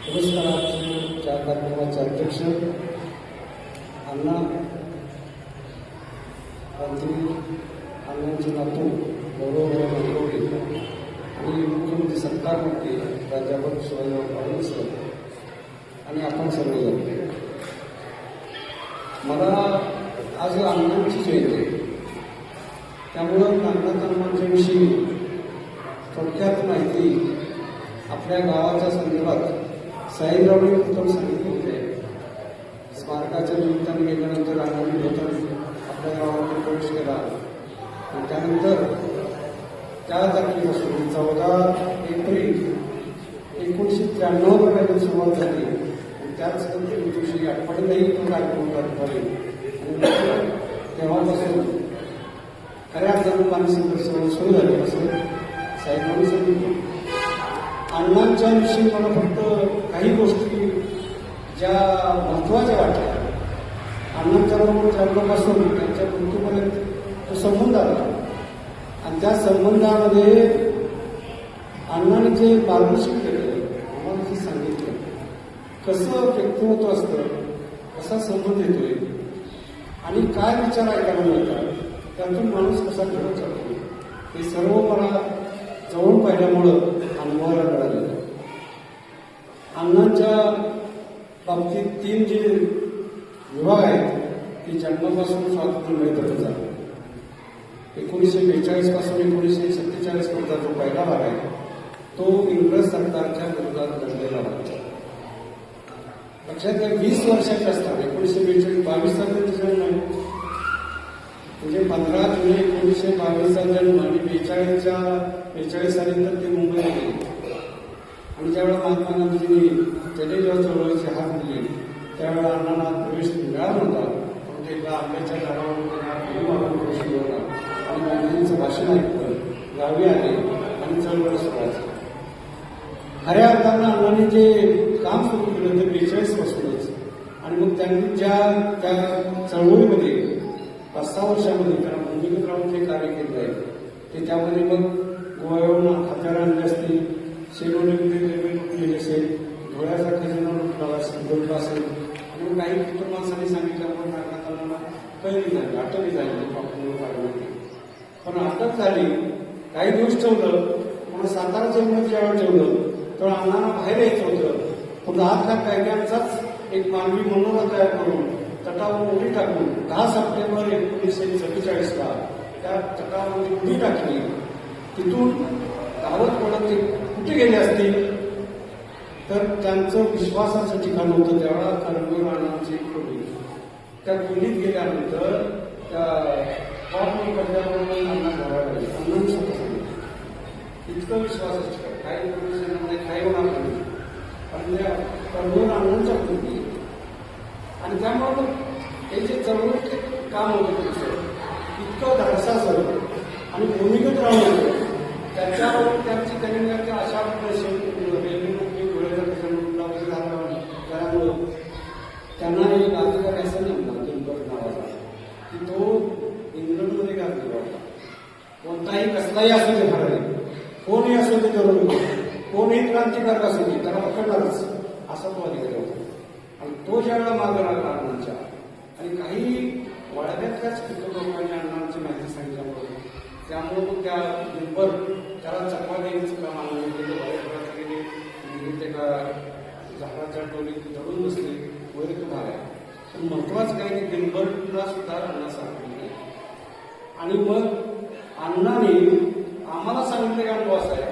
पुरस्काराच्या कार्यक्रमाचे अध्यक्ष अण्णा मंत्री, अण्णांचे नातू गौरवराव नागवडे आणि मुख्यमंत्री सत्कार मंत्री प्राध्यापक शिवाजीराव पाटील सर आणि आपण सर्वजण. मला आज अण्णांची जयंती आहे, त्यामुळं अण्णांच्याविषयी थोडक्यात माहिती आपल्या गावाच्या संदर्भात साईरावने प्रथम सांगितले होते. स्मारकाच्या निमित्ताने गेल्यानंतर अण्णांनी प्रथम आपल्या गावात प्रवेश केला आणि त्यानंतर त्या तारखेपासून 14 एप्रिल 1993 पर्यंत सुरुवात झाली आणि त्याच दिवशी आठवड्यातही तो कार्यक्रम करता आले आणि तेव्हापासून खऱ्या अर्थानं मानसिक सुरू झाली असं साहेबांनी सांगितलं. अण्णांच्या विषयी मला फक्त काही गोष्टी ज्या महत्त्वाच्या वाटल्या. अण्णांच्या बरोबर जन्मापासून त्यांच्या मृत्यूपर्यंत तो संबंध आला आणि त्या संबंधामध्ये अण्णांनी जे मार्गदर्शन केलं, आम्हाला जे सांगितलं कसं व्यक्तिमत्व असतं, कसा संबंध येतोय आणि काय विचार ऐकायला मिळतात, त्यातून माणूस कसा घडत जातो, हे सर्व मला जवळून पाहिल्यामुळं अनुभवायला मिळालेलं. अण्णांच्या बाबतीत 3 जे विभाग आहेत ते जन्मापासून स्वातंत्र्य मिळतच झालं. 1942 पासून 1947 पर्यंत जो पहिला भाग आहे तो इंग्रज सरकारच्या विरोधात लढलेला भाग. लक्षात घ्या, 20 वर्षाचे असतात 1942 22 साली जन्म आहे, म्हणजे 15 जुलै 1922 जन्म आणि 42 साली तर ते मुंबईला गेले आणि ज्यावेळेला महात्मा गांधींनी जडेजाव चळवळीची हाक दिली त्यावेळेला अण्णांना प्रवेश मिळाला नव्हता, पण ते एकदा आंब्याच्या झाडावर प्रवेश मिळवला आणि गांधीजींचं भाषण ऐकलं, गावी आले आणि चळवळ सुरू झाली. खऱ्या अर्थानं अण्णांनी जे काम सुरू केलं ते 42 पासूनच आणि मग त्यांनी त्या चळवळीमध्ये 5-6 वर्षामध्ये त्यांना भूमिकेत राहून जे कार्य केलं आहे ते त्यामध्ये मग गोव्यावरून हत्यारं आणले असतील, शेलोलीमध्ये रेल्वे लुटलेली असेल, धुळ्याचा खजिना लुटला असेल आणि मग काही कुटुंब माणसांनी सांगितल्यामुळे नागरिकांना कैदी झाली, अटकही झाली. पण अटक झाली, काही दिवस ठेवलं, पण सातारा जेवणात ज्यावेळेला ठेवलं तर अण्णांना बाहेर यायचं होतं, पण आतल्या कायद्यांचाच एक मानवी मनोरा तयार करून तटावर उडी टाकून 10 सप्टेंबर 1947 त्या तटामध्ये उडी टाकली. तिथून धावत पडत ते कुठे गेले असतील तर त्यांचं विश्वासाचं ठिकाण होतं त्यावेळा करंगूर अण्णांची खोली. त्या खोलीत गेल्यानंतर त्या टॉपवर पडल्याबरोबर अण्णा घराला गेले. अण्णांनी स्वतः सांगितलं इतकं विश्वासाचं ठिकाण काही नाही, काही होणार नाही, पण त्या करंगूर अण्णांच्या खोली आणि त्यामुळे हे जे चळवळीचे काम होतं इतकं धाडसाचं आणि भूमिगत राहून होतं त्याच्यावर त्यांची त्यांनी अशा त्यामुळं त्यांना एक अधिकारी असं नेमला दिनकर नावाचा की तो इंग्लंडमध्ये गाजला होता. कोणताही कसलाही असू दे फरारी, कोणही असू दे तरुण, कोणही क्रांतिकारक असू दे त्याला पकडणारच असा तो अधिकारी होता. आणि तो ज्यावेळेला मागं लागला अण्णांच्या आणि काही वाड्यातल्याच लोकांनी अण्णांची माहिती सांगितल्यामुळे त्यामुळे मग त्या दिनभर त्याला चकवा द्यायचं काम आणलं गेले, ते का झाडाच्या टोलीत दडून बसले वगैरे तो भाग आहे. पण महत्वाचं काय की दिनभरला सुद्धा अण्णा सांगितले आणि मग अण्णाने आम्हाला सांगितलं की अनुभव असा आहे.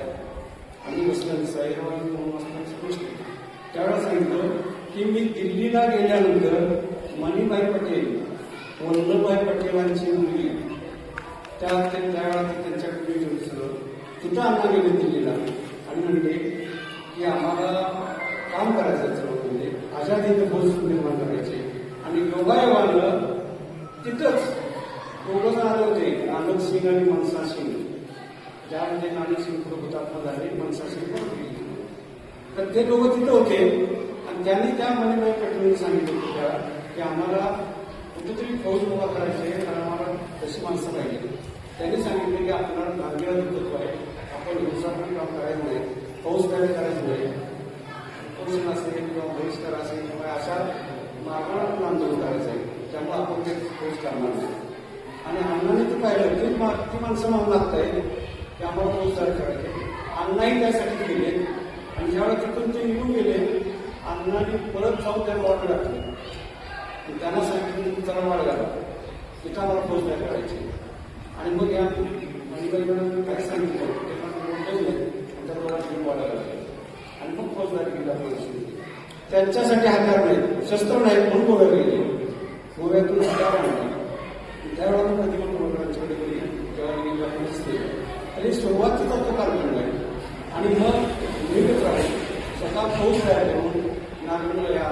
आम्ही बसल्या साईरावांनी 2 वाजता गोष्टी त्यावेळेला सांगितलं की मी दिल्लीला गेल्यानंतर मणिभाई पटेल, वल्लभभाई पटेलांची मुलगी त्यावेळेला त्यांच्याकडे घेऊन तिथं अण्णा गेले दिल्लीला आणि म्हणले की आम्हाला काम करायचं चळवळीमध्ये आझादी फौज निर्माण करायचे आणि योगायोगानं तिथंच 2 जण आले होते, आनंद सिंग आणि मनसा सिंग, ज्यामध्ये नानक सिंग पुढे हुतात्मा झाले, मनसा सिंग पण. तर ते दोघं तिथं होते आणि त्यांनी त्या मणिभाई पटेलांनी सांगितलं होतं की आम्हाला कुठेतरी फौज उभा करायचे कारण आम्हाला तशी माणसं पाहिजे. त्यांनी सांगितले की आपल्याला गांधीला दुखत्व आहे, आपण हिंसात्मक काम करायचं नाही, फौज तयार करायचं नाही. उपोषण असेल किंवा बहिष्कार असेल किंवा अशा मार्गाने आंदोलन करायचं आहे. त्यामुळे आपण ते ठोस करणार नाही. आणि अण्णांनी ते पाहिलं ती माणसं म्हणू लागताय की आम्हाला फौजदार करायचे. अण्णाही त्यासाठी गेले आणि ज्यावेळेला तिथून ते निघून गेले अण्णांनी परत जाऊन त्याला वाट टाकली. त्यांना सांगितलं त्याला वाढ घाला तिथं आम्हाला फौजदार करायचे. आणि मग या मंडळीनं काय सांगितलं ते त्या दोघांनी वाढा घाला आणि मग फौजदार केला. त्यांच्यासाठी हत्यार नाही, शस्त्र नाही म्हणून गोव्यात गेले. गोव्यातून हत्यार आणले. त्यावेळेला कधी पण प्रोग्रामच्याकडे गेली जेव्हा गेली नसते तरी सुरुवातीचा तो कार्यक्रम आहे. आणि मग विविध स्वतः फौज तयार करून नागपूर या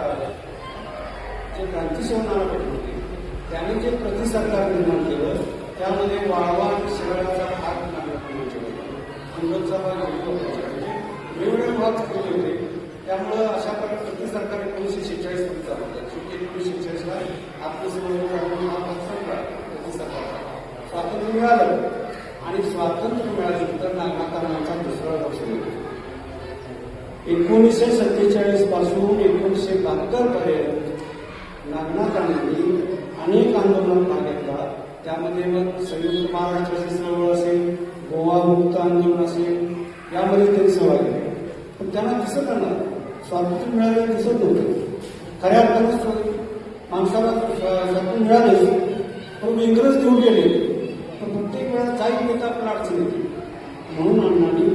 जे क्रांतिसेवा नाना पाटील होते त्यांनी जे प्रतिसरकार निर्माण केलं त्यामध्ये वाळवा आणि शहराचा भाग नागपूरचे होता. मुंबईचा भाग वेगवेगळे भाग केले होते. त्यामुळं अशा प्रकारे प्रतिसरकार 1946 मध्ये चालू होतं. 1946ला स्वातंत्र्य मिळालं आणि स्वातंत्र्य मिळाल्यानंतर नागनाथांचा दुसरा लक्ष होता. 1947 पासून 1972 पर्यंत नागनाथांनी अनेक आंदोलनात भाग घेतला. त्यामध्ये मग संयुक्त महाराष्ट्राची चळवळ असेल, गोवा मुक्त आंदोलन असेल, यामध्ये त्यांनी सहभाग घेतला. पण त्यांना दिसत नाही स्वातंत्र्य मिळालं दिसत नव्हतं. खऱ्या अर्थानं माणसाला स्वातंत्र्य मिळालं परंतु इंग्रज देऊन गेले तर प्रत्येक वेळा जाईल नेता आपण अडचण येते. म्हणून अण्णांनी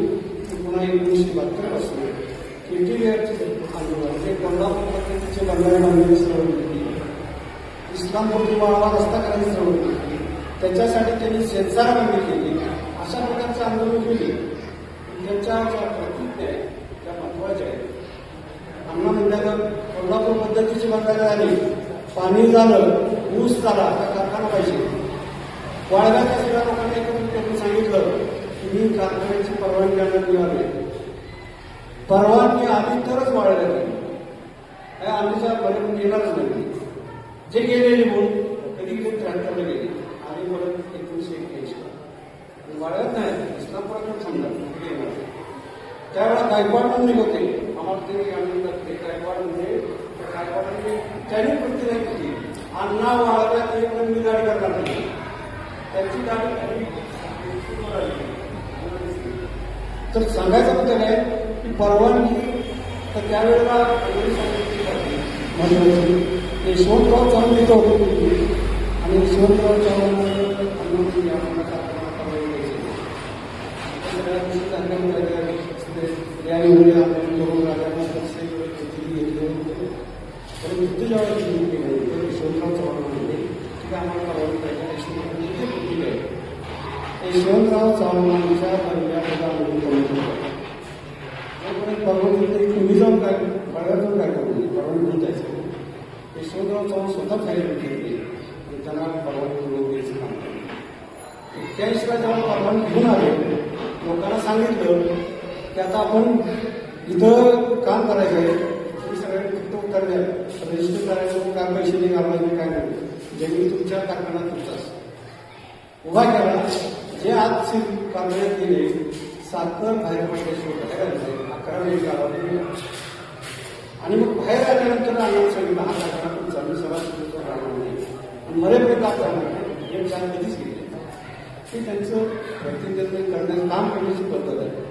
पुन्हा 1972 पासून केटीवेअरचे आंदोलन ते कोल्हापूर पद्धतीचे बंधारे बांधण्याची चळवळ केली. इस्लामपूर वाळवा रस्ता करायची चळवळ केली. त्याच्यासाठी त्यांनी सेन्सॉर बंदी केली. अशा प्रकारचे आंदोलन केले. त्यांच्या ज्या प्रतिज्ञा आहेत त्या महत्वाच्या आहेत. अण्णा म्हणल्यानं कोल्हापूर पद्धतीची बंधारे झाली, पाणी झालं, ऊस झाला, आता कारखाना पाहिजे. वाळव्याच्या सगळ्या लोकांनी एकत्र सांगितलं की मी कारखान्याची परवानगी आणण्यात मिळाली. परवानगी आली तरच वाळव्यात गेली. आम्हीच्या पर्यंत येणारच नाही. जे गेले निघून कधी कधी 73ला गेले आणि परत 1981 वाळव्यात नाही इस्लामपुरात थांबला. त्यावेळेला गायकवाड मंत्री होते. आम्हाला ते गायकवाड म्हणजे त्यांनी प्रतिक्रिया केली अण्णा वाळव्यात एक मी गाडी करणार नाही. त्यांची गाडी तर सांगायचं होतं काय की परवानगी तर त्यावेळेला यशवंतराव चव्हाण तिथं होते आणि यशवंतराव चव्हाण सगळ्या गोष्टी चांगल्या यावेळी आपण करून राजांना घेतले. तर युद्ध जेव्हा सुरू केलं तर यशवंतराव चव्हाण म्हणले की आम्हाला परवानगी पाहिजे. यशवंतराव चव्हाणांच्या पहिल्या आंदोलन करून परवानगी तुम्ही जाऊन काय बळव्यात जाऊन काय करू परवानगी घेऊन जायचं. यशवंतराव चव्हाण स्वतः फाईल घेतली आणि त्यांना परवानगी मिळवून द्यायचं काम केलं. 81ला जेव्हा परवानगी घेऊन आले लोकांना सांगितलं की आता आपण इथं काम करायचं आहे. तुम्ही सगळ्यांनी फक्त उत्तर द्या. रजिस्टर करायचं काय पैसे नाही घालवायचे काय नाही. जमीन तुमच्या कारखान्यात तुमचाच उभा केला. जे आज कारखान्यात गेले साखर बाहेर पडल्याशिवाय बाहेर आले 11 मिनिट गावाला आणि मग बाहेर आल्यानंतर आम्हाला सांगितलं हा कारखाना तुमचा मी सभा राहणार नाही आणि मरेपर्यंत करणार नाही. हे चार कधीच गेले. हे त्यांचं प्रतिनिधित्व करण्याचं काम करण्याची पद्धत आहे.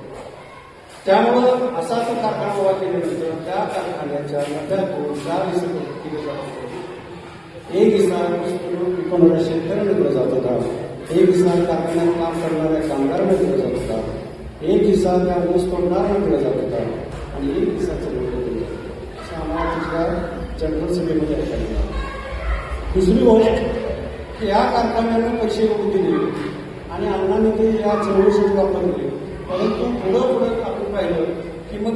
त्यामुळं असा तो कारखाना उभा केल्यानंतर त्या कारखान्याच्या मध्यातून 4 हिस्से केले जात होते. एक हिस्सा 1993 दिला जात होता. एक हिस्सा कारखान्यात काम करणाऱ्या कामगारांना दिला जात होता. एक हिस्सा त्या ऊस तोडणाऱ्यांना दिला जात होता आणि एक हिस्सा चळवळ दिला जात होता. असं आम्हाला तिथल्या जनरल सभेमध्ये ऐकायला. दुसरी गोष्ट की या कारखान्यानं पैसे रोखून दिले आणि अण्णांनी ते या चळवळीसाठी वापरले. परंतु पुढं आपण पाहिलं की मग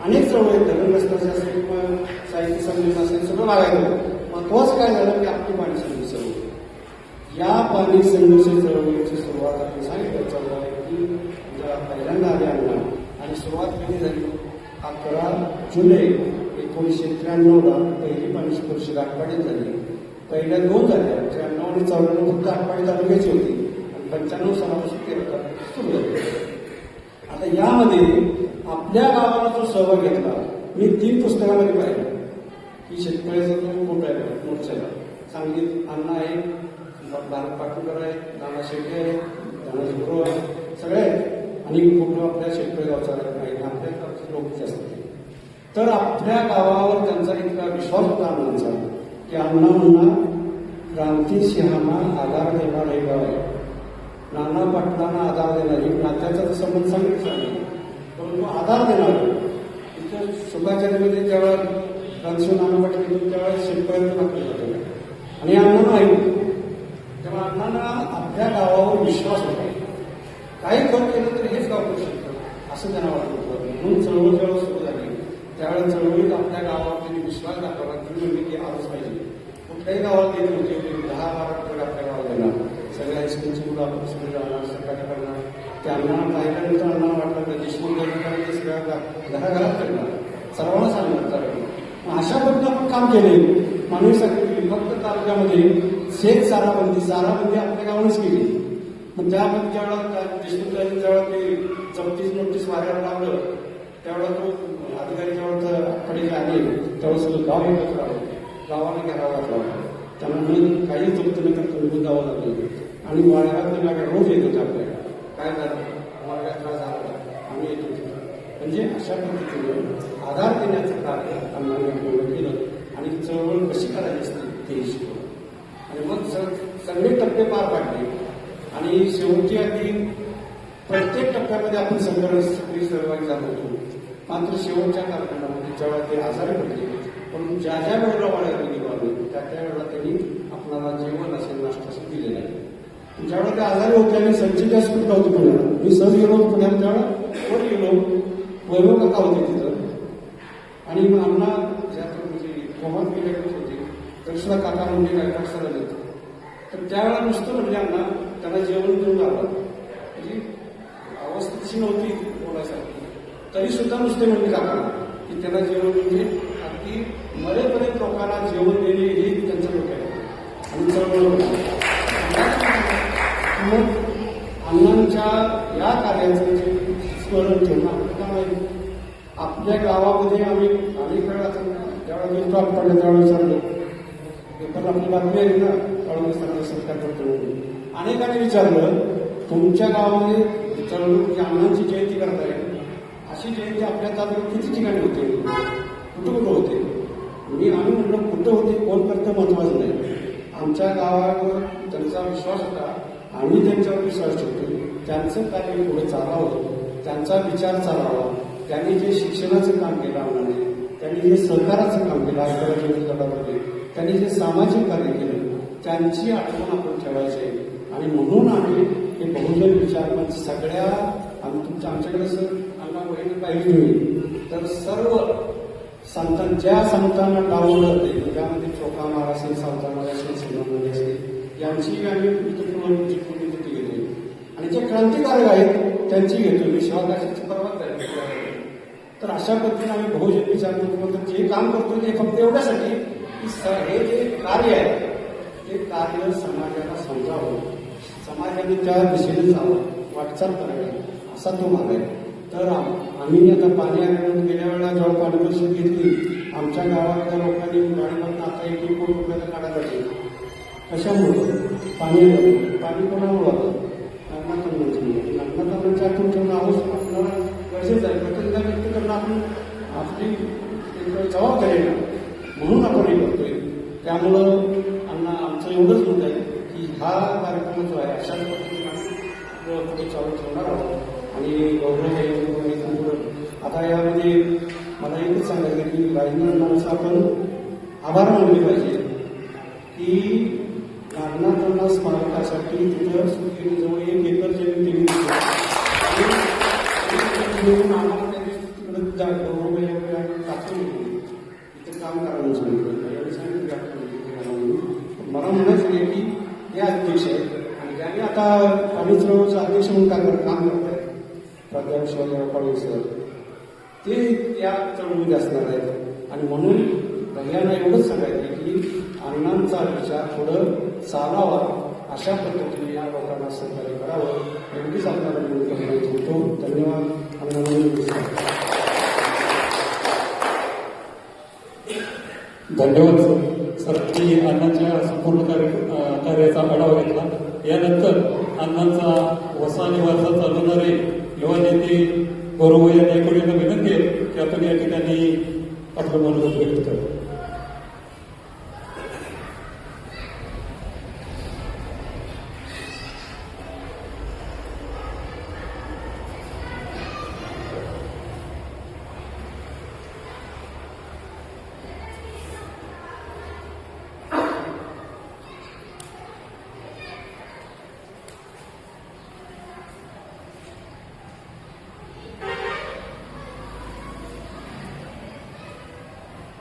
अनेक चळवळी धरण रस्त्याचे असेल किंवा साहित्य संमेलन असेल सगळं बघायला. महत्वाचं काय झालं की आपली पाणी संघर्ष चळवळ. या पाणी संघर्ष चळवळीची सुरुवात आपण सांगितलं चळवळ की ज्या पहिल्यांदा आले अण्णा आणि सुरुवात कधी झाली 11 जुलै 1993ला पहिली पाणी परिषद आटपाडीत झाली. पहिल्या 2 झाल्या 93 आणि 94 फक्त आटपाडी तालुक्याची होती आणि 95 सालापासून ते सुरू झाले. आता यामध्ये आपल्या गावाला जो सहभाग घेतला मी 3 पुस्तकामध्ये पाहिलं की शेतकऱ्याचा तो फोटो आहे मोर्चाला, सांगलीत अण्णा आहे, भारत पाटणकर आहे, नाना शेट्टी आहे, धनाजी गुरु आहे, सगळे आहेत आणि फोटो आपल्या शेतकरी गावचा आहे, आपल्या गावचे लोक जास्त आहेत. तर आपल्या गावावर त्यांचा इतका विश्वास होता अण्णांचा की अण्णा म्हणणार क्रांतिसिंहांना आधार देणार हे गाव आहे, नाना पाटलांना आधार देणार, ही नात्याचा संबंध सांगितलं, परंतु आधार देणार. इथं शुभाचार्यामध्ये ज्यावेळेला क्रांतिसिंह नाना पाटील येतो त्यावेळेस शेतकऱ्यांना दाखवलं जातं आणि अण्णांना ऐकू, तेव्हा अण्णांना आपल्या गावावर विश्वास होता. काही खर्च केलं तर हेच गाव करू शकतं असं त्यांना वाटत होतं. म्हणून चळवळ जेव्हा सुरू झाली त्यावेळेस चळवळीत आपल्या गावावर त्यांनी विश्वास दाखवला की म्हणजे की आलंच पाहिजे. कुठल्याही गावात येत होते 10-12 ट्रक आपल्या गावात येणार, सगळ्या हायस्कूलची मुलं आपण सगळे जाणार, सरकारी करणार. ते अण्णांना पाहिल्यानंतर अण्णांना वाटलं तर देशमुख अधिकारी सगळ्या घराघरात करणार, सर्वांना सांगणार चालू. अशा पद्धतीने आपण काम केले. मानवी साखळी फक्त तालुक्यामध्ये चाराबंदी आपल्या गावानेच केली. मग त्यामध्ये ज्यावेळेला देशमुख ज्यावेळेला ते 34 नोटीस वाऱ्यावर लावलं त्यावेळेला तो अधिकारी ज्यावेळेला कडे आले त्यावेळेस गाव एकत्र आलं, गावाने घरावा घातला होता. त्यामुळे काही जप्त न करता निघून जावं लागलं आणि वाड्यात गाड्या रोज येत होत्या आपल्याला. काय झालं आम्हाला काय त्रास झाला आम्ही येत होतो. म्हणजे अशा पद्धतीने आधार देण्याचं कार्य आम्हाला केलं आणि चळवळ कशी करायची असते ते शिकवलं आणि मग सगळे टप्पे पार पाडले आणि शेवटी अगदी प्रत्येक टप्प्यामध्ये आपण सगळी सहभागी झालो होतो. मात्र शेवटच्या कार्यक्रमामध्ये ज्यावेळेला ते आजारी पडले, पण ज्या वेळेला वाड्याला गेलो आलो त्या वेळेला त्यांनी आपल्याला जेवण असेल नाश्ता असेल दिलेला आहे. ज्यावेळेला ते आजारी होते आणि संचित हॉस्पिटल होते पुण्याला, मी सहज गेलो होतो पुण्याला, त्यावेळेला वर गेलो, वैभव काका होते तिथं आणि मग अण्णा ज्या म्हणजे कोमात गेल्याकडे होते तर सुद्धा काका म्हणजे काय काक्षाला देतो. तर त्यावेळेला नुसतं म्हणजे अण्णा त्यांना जेवण देऊन आलं, म्हणजे अवस्था तशी नव्हती बोलायसाठी, तरी सुद्धा नुसते म्हणजे काका की त्यांना जेवण म्हणजे अगदी मरेपर्यंत लोकांना जेवण देणे हे त्यांचं डोक्यात आहे आणि चळवळ. मग अण्णांच्या या कार्याचं स्मरण ठेवणं आपल्याला आपल्या गावामध्ये आम्ही अनेक वेळा ज्यावेळेला स्टॉप पडलं त्यावेळेला विचारलं, पेपरला आपली बातमी आहे ना त्यावेळेला सरकार करतो, अनेकांनी विचारलं तुमच्या गावामध्ये चळवळ म्हणजे अण्णांची जयंती करताय, अशी जयंती आपल्या तालुक्यात किती ठिकाणी होते, कुठं होते. आम्ही म्हटलं कुठं होते कोण करतं महत्वाचं नाही, आमच्या गावावर त्यांचा विश्वास होता, आम्ही त्यांच्यावर विश्वास ठेवतो, त्यांचं कार्य पुढे चालावं, त्यांचा विचार चालावा. त्यांनी जे शिक्षणाचं काम केलं अण्णांनी, त्यांनी जे सहकाराचं काम केलं आजकालच्या गटामध्ये, त्यांनी जे सामाजिक कार्य केलं त्यांची आठवण आपण ठेवायची आणि म्हणून आम्ही हे बहुजन विचार मंच सगळ्या आमच्याकडे सर अण्णा बहिणी पाहिली होईल तर सर्व ज्या संतांना डावलं जाते त्यामध्ये चोखा महाराज असेल, सावता महाराज असेल, सिंहमाने असेल, यांची आम्ही पुण्यतिथी घेतोय आणि जे क्रांतिकारक आहेत त्यांची घेतोय. मी शिवाकाशाची परवाच आहे. तर अशा पद्धतीने आम्ही बहुजन विचार मंच जे काम करतो ते फक्त एवढ्यासाठी की हे जे कार्य आहे ते कार्य समाजाला समजावं, समाजाने त्या दिशेने जावं, वाटचाल करावी असा तो भाग आहे. तर आम्ही आता पाणी आल्यानंतर गेल्या वेळेला जेव्हा पाणी परिषद घेतली आमच्या गावातल्या लोकांनी गाडीमधून आता 1 कोटी रुपयाचा काढा जाते. कशामुळे पाणी कोणामुळे होतं लग्नाच्या आतून ठेवणं आपल्याला गरजेचं आहे. प्रत्येकदा व्यक्त करणं आपण आपली जबाबदारी आहे म्हणून आपण हे करतोय. त्यामुळं आमचं एवढंच होत आहे की हा कार्यक्रम जो आहे अशाच पद्धतीने पुढे चालू ठेवणार आहोत आणि गौरव आता यामध्ये मला एकच सांगायचं की राजेंद्रनाथांचा आपण आभार मानले पाहिजे की नागनाथांना स्मारकासाठी तिथं जवळ 1 एकर जमीन दिली आम्हाला त्या टाकून तिथं काम करायला सांगितलं. मला म्हणायचं आहे की हे अध्यक्ष आहेत आणि ज्यांनी आता पाणीचळवळीचं अध्यक्ष म्हणून काम करत आहेत प्राध्यापक शिवाजीराव पाटील सर, ते या चळवळीत असणार आहेत आणि म्हणून भैयांना एवढंच सांगायचं की अण्णांचा विचार पुढं चालावा अशा पद्धतीने या लोकांना सहकार्य करावं एवढीच आपल्याला विनंती करण्यात होतो. धन्यवाद. धन्यवाद सर. मी अण्णांच्या संपूर्ण कार्याचा आढावा घेतला. यानंतर अण्णांचा वसा आणि वारसा चालवणारे युवा नेते गौरव नायकोड यांना विनंती आहे की आपण या ठिकाणी आपलं मनोगत व्यक्त करू.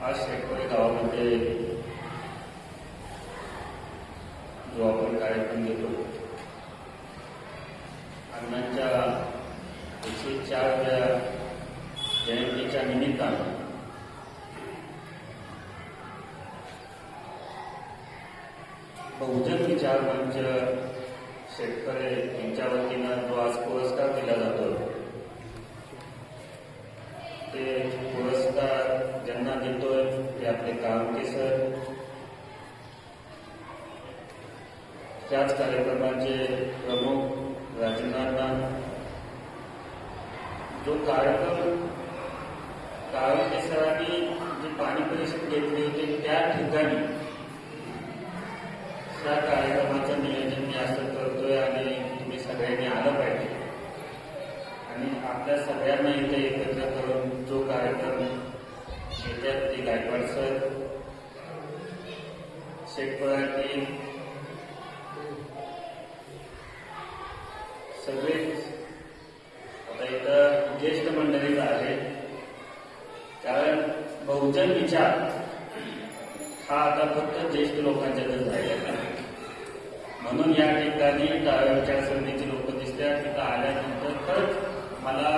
आज शेतकरी गावामध्ये जो आपण कार्यक्रम घेतो अण्णांच्या 104व्या जयंतीच्या निमित्तानं बहुजन विचार मंच शेतकरी यांच्या वतीनं जो आज पुरस्कार दिला जातो ते पुरस्कार ज्यांना देतोय ते आपले कामके सर, त्याच कार्यक्रमाचे प्रमुख राजनांना जो कार्यक्रम कामके सरांनी जी पाणी परिषद घेतली होती त्या ठिकाणी त्या कार्यक्रमाचं नियोजन मी असं करतोय आणि तुम्ही सगळ्यांनी आलं पाहिजे आणि आपल्या सगळ्यांना इथे एकत्र करून जो कार्यक्रम येत्यात ते गायकवाड सर, शेतकऱ्यांनी सगळेच आता इथं ज्येष्ठ मंडळीच आहे. कारण बहुजन विचार हा आता फक्त ज्येष्ठ लोकांच्यातच राहिलेला आहे. म्हणून या ठिकाणी डाव्या विचारसरणीची लोक दिसतात. तिथं आल्यानंतर खरंच मला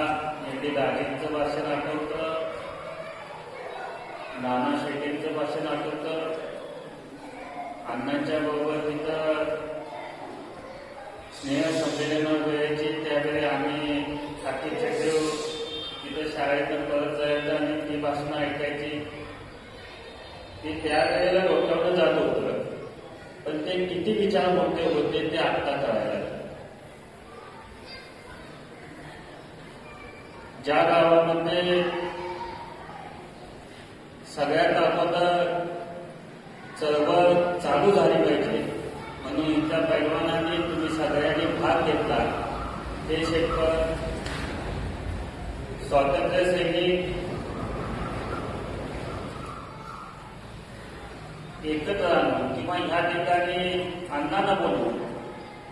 एवढी दाजींचं भाषण आठवतं, नाना शेट्टींचं भाषण आठवतं. अण्णांच्या बरोबर तिथं स्नेह संमेलन वेळेची त्यावेळी आम्ही खाती चक्र तिथं शाळेतून परत जायचं आणि ती भाषणं ऐकायची. ते त्यावेळेला डोक्यावर जात होतं, पण ते किती विचार मोठे होते ते आत्ता कळायला. ज्या गावामध्ये सगळ्यात अगोदर चळवळ चालू झाली पाहिजे म्हणून इथल्या पैलवानांनी तुम्ही सगळ्यांनी भाग घेतला ते शेतकरी स्वातंत्र्य सैनिक एकत्र आणून किंवा ह्या ठिकाणी अण्णांना बोलून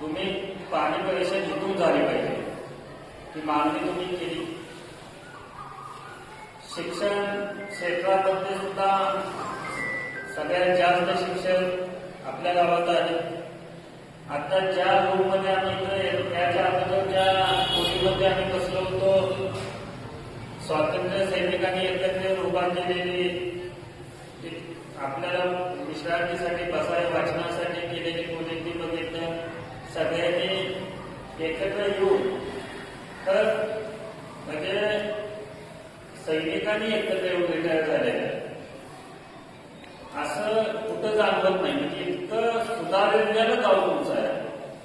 तुम्ही पाणी परिषद इथून झाली पाहिजे ही मागणी तुम्ही केली. शिक्षण क्षेत्रामध्ये सुद्धा सगळ्यात जास्त शिक्षक आपल्या गावात आहे. आता ज्या रूममध्ये आम्ही त्याच्या अगोदर ज्या खोलीमध्ये आम्ही बसलो होतो स्वातंत्र्य सैनिकांनी एकत्र उभा केलेली आपल्याला विश्रांतीसाठी बसाय वाचनासाठी केलेली खोली ती बघितलं. सगळ्यांनी एकत्र येऊन तर म्हणजे सैनिकांनी एकत्र येऊन रिटायर झालेलं असं कुठं जाणवत नाही. म्हणजे इतकं सुधारलेलं गाव तुमचं आहे.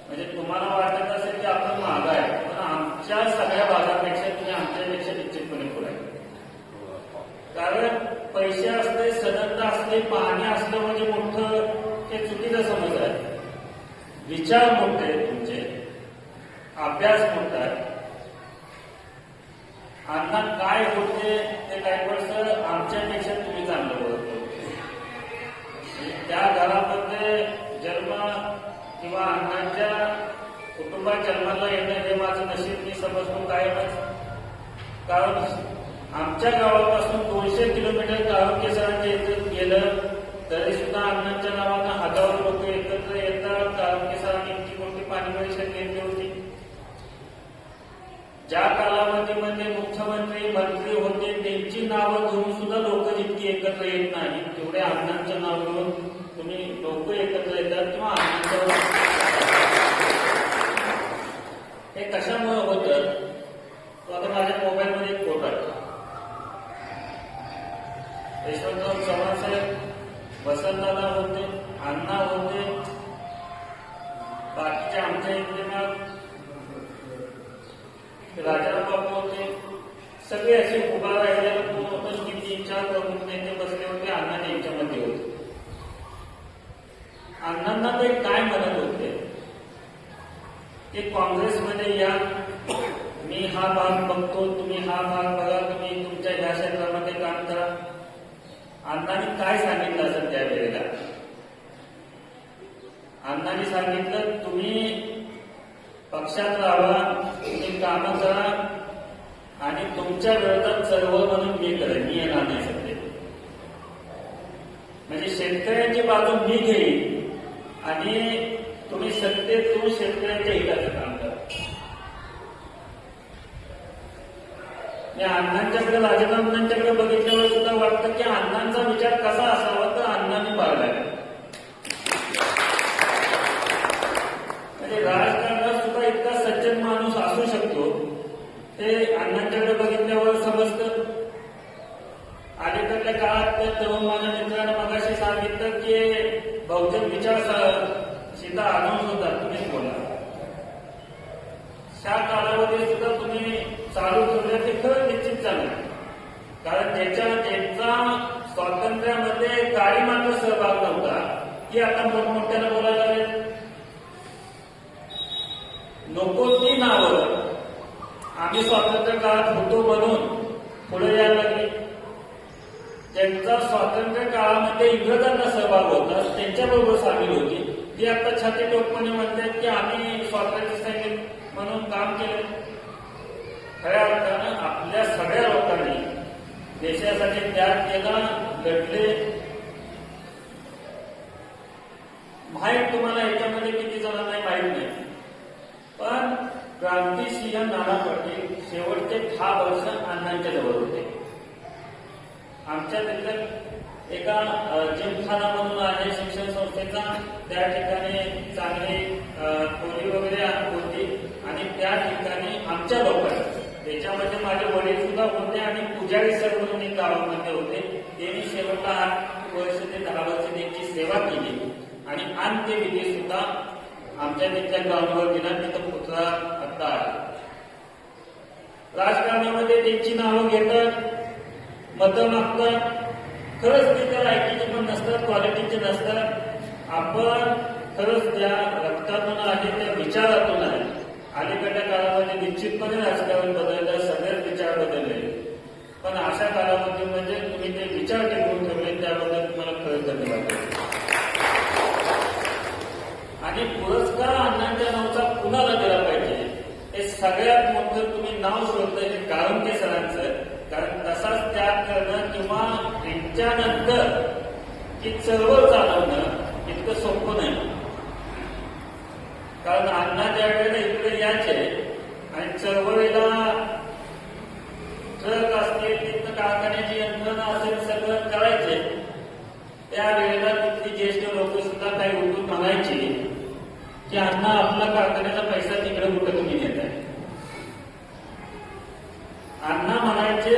म्हणजे तुम्हाला वाटत असेल की आपण माग आहे, पण आमच्या सगळ्या भागापेक्षा तुम्ही आमच्यापेक्षा निश्चितपणे पुढे आहे. कारण पैसे असले, सदनता असले, पाणी असलं म्हणजे मोठं ते चुकीचा समज आहे. विचार मोठे आहेत तुमचे, अभ्यास मोठा आहे. अण्णा काय होते ते गायकवाड सर आमच्यापेक्षा तुम्ही चांगलं बोलतो. त्या घरामध्ये जन्म किंवा अण्णांच्या कुटुंबात जन्माला येणं हे माझं नशीब मी समजतो कायमच. कारण आमच्या गावापासून 200 किलोमीटर काळोखे सरांच्या इथं गेलं तरी सुद्धा अण्णांच्या नावानं हजारो लोक एकत्र येतात. काळोखे सरांनी इतकी मोठी पाणी परिषद घेतली होती. ज्या कालावधीमध्ये मुख्यमंत्री मंत्री होते त्यांची नावं घेऊन सुद्धा लोक जितकी एकत्र येत नाही तेवढे अण्णांचं नाव घेऊन तुम्ही लोक एकत्र येतात किंवा अण्णांचं हे कशामुळे होतं. तो आता माझ्या मोबाईलमध्ये एक फोटो आहे. यशवंतराव चव्हाण साहेब वसंतदादा होते, अण्णा होते, बाकीचे आमच्या इथले मग राजाराम बापू होते. सगळे असे उभा राहिलेले कोण होतं की 3-4 प्रमुख नेते बसले होते. अण्णा यांच्यामध्ये होते. अण्णांना ते काय म्हणत होते की काँग्रेसमध्ये या, मी हा भाग बघतो, तुम्ही हा भाग बघा, तुम्ही तुमच्या या क्षेत्रामध्ये काम करा. अण्णांनी काय सांगितलं असेल त्यावेळेला? अण्णांनी सांगितलं, तुम्ही पक्षात राहा, तुम्ही कामं करा आणि तुमच्या विरोधात चळवळ म्हणून मी करेन, मी येणार नाही सध्या. म्हणजे शेतकऱ्यांची बाजू मी घेईन आणि तुम्ही सत्तेतून शेतकऱ्यांच्या हिताचं काम करा. अण्णांच्याकडे, राजनामांच्याकडे बघितल्यावर सुद्धा वाटतं की अण्णांचा विचार कसा असावा तर अण्णांनी पाळला. म्हणजे राजकारणात सुद्धा इतका सज्जन माणूस असू शकतो ते अण्णांच्याकडे बघितल्यावर समजतं. अलीकडल्या काळात तेव्हा माझ्या मित्राने मगाशी सांगितलं की बहुजन विचार सीता आणून सुद्धा तुम्ही बोला. त्या कालावधीत सुद्धा तुम्ही चालू ठेवलं ते खरं निश्चित झालं. कारण त्यांचा स्वातंत्र्यामध्ये काही मात्र सहभाग नव्हता की आता मोठमोठ्यानं बोलायला लागले. नको ती नावं आम्ही स्वातंत्र्य काळात होतो म्हणून पुढे यायला लागले. ज्यांचा स्वातंत्र्य काळामध्ये इंग्रजांना सहभाग होता त्यांच्याबरोबर सामील होती ती आता छाती टोकपणे म्हणतात की आम्ही स्वातंत्र्य सैनिक म्हणून काम केलं. खऱ्या अर्थानं आपल्या सगळ्या लोकांनी देशासाठी त्याग केला, लढले. माहीत तुम्हाला याच्यामध्ये किती जणांना माहीत नाही, पण क्रांतिसिंह नाना पाटील शेवटचे 10 वर्ष अण्णांच्या जवळ होते. आमच्या तिथं एका जिमखाना म्हणून आहे शिक्षण संस्थेचा, त्या ठिकाणी चांगली खोली वगैरे होती आणि त्या ठिकाणी आमच्या लोकांना, त्याच्यामध्ये माझे वडील सुद्धा होते आणि पुजारी सर म्हणून एक गावामध्ये होते. त्यांनी शेवटला 8 वर्ष ते 10 वर्ष त्यांची सेवा केली आणि अंत्यविधी सुद्धा आमच्या तिथल्या ग्राउंडवर दिला. तिथं पुतळा आता आहे. राजकारणामध्ये त्यांची नावं घेतात, मतं मागतात. खरंच ते त्या लायकीचे पण नसतात, क्वालिटीचे नसतात. आपण खरंच त्या रक्तातून आहे, त्या विचारातून आहे. अलीकडच्या काळामध्ये निश्चितपणे राजकारण बदललं, सगळेच विचार बदलले, पण अशा कालावधीमध्ये तुम्ही ते विचार टिकवून ठेवले त्याबद्दल तुम्हाला खरंच धन्यवाद. आणि पुरस्कार अण्णांच्या नावाचा कुणाला दिला पाहिजे हे सगळ्यात मोठं तुम्ही नाव शोधलं हे गावंके सरांचं. कारण तसाच त्याग करणं किंवा त्यांच्यानंतर की चळवळ चालवणं इतकं सोपं नाही. कारण अण्णा ज्या वेळेला इकडे यायचे आणि चळवळीला ट्रक असतील, तिथं कारखान्याची यंत्रणा असेल, सगळं करायचे, त्यावेळेला तिथली ज्येष्ठ लोक सुद्धा काही उठून म्हणायची की अण्णा आपला कारखान्याचा पैसा तिकडे कुठं तुम्ही नेताय. अण्णा म्हणायचे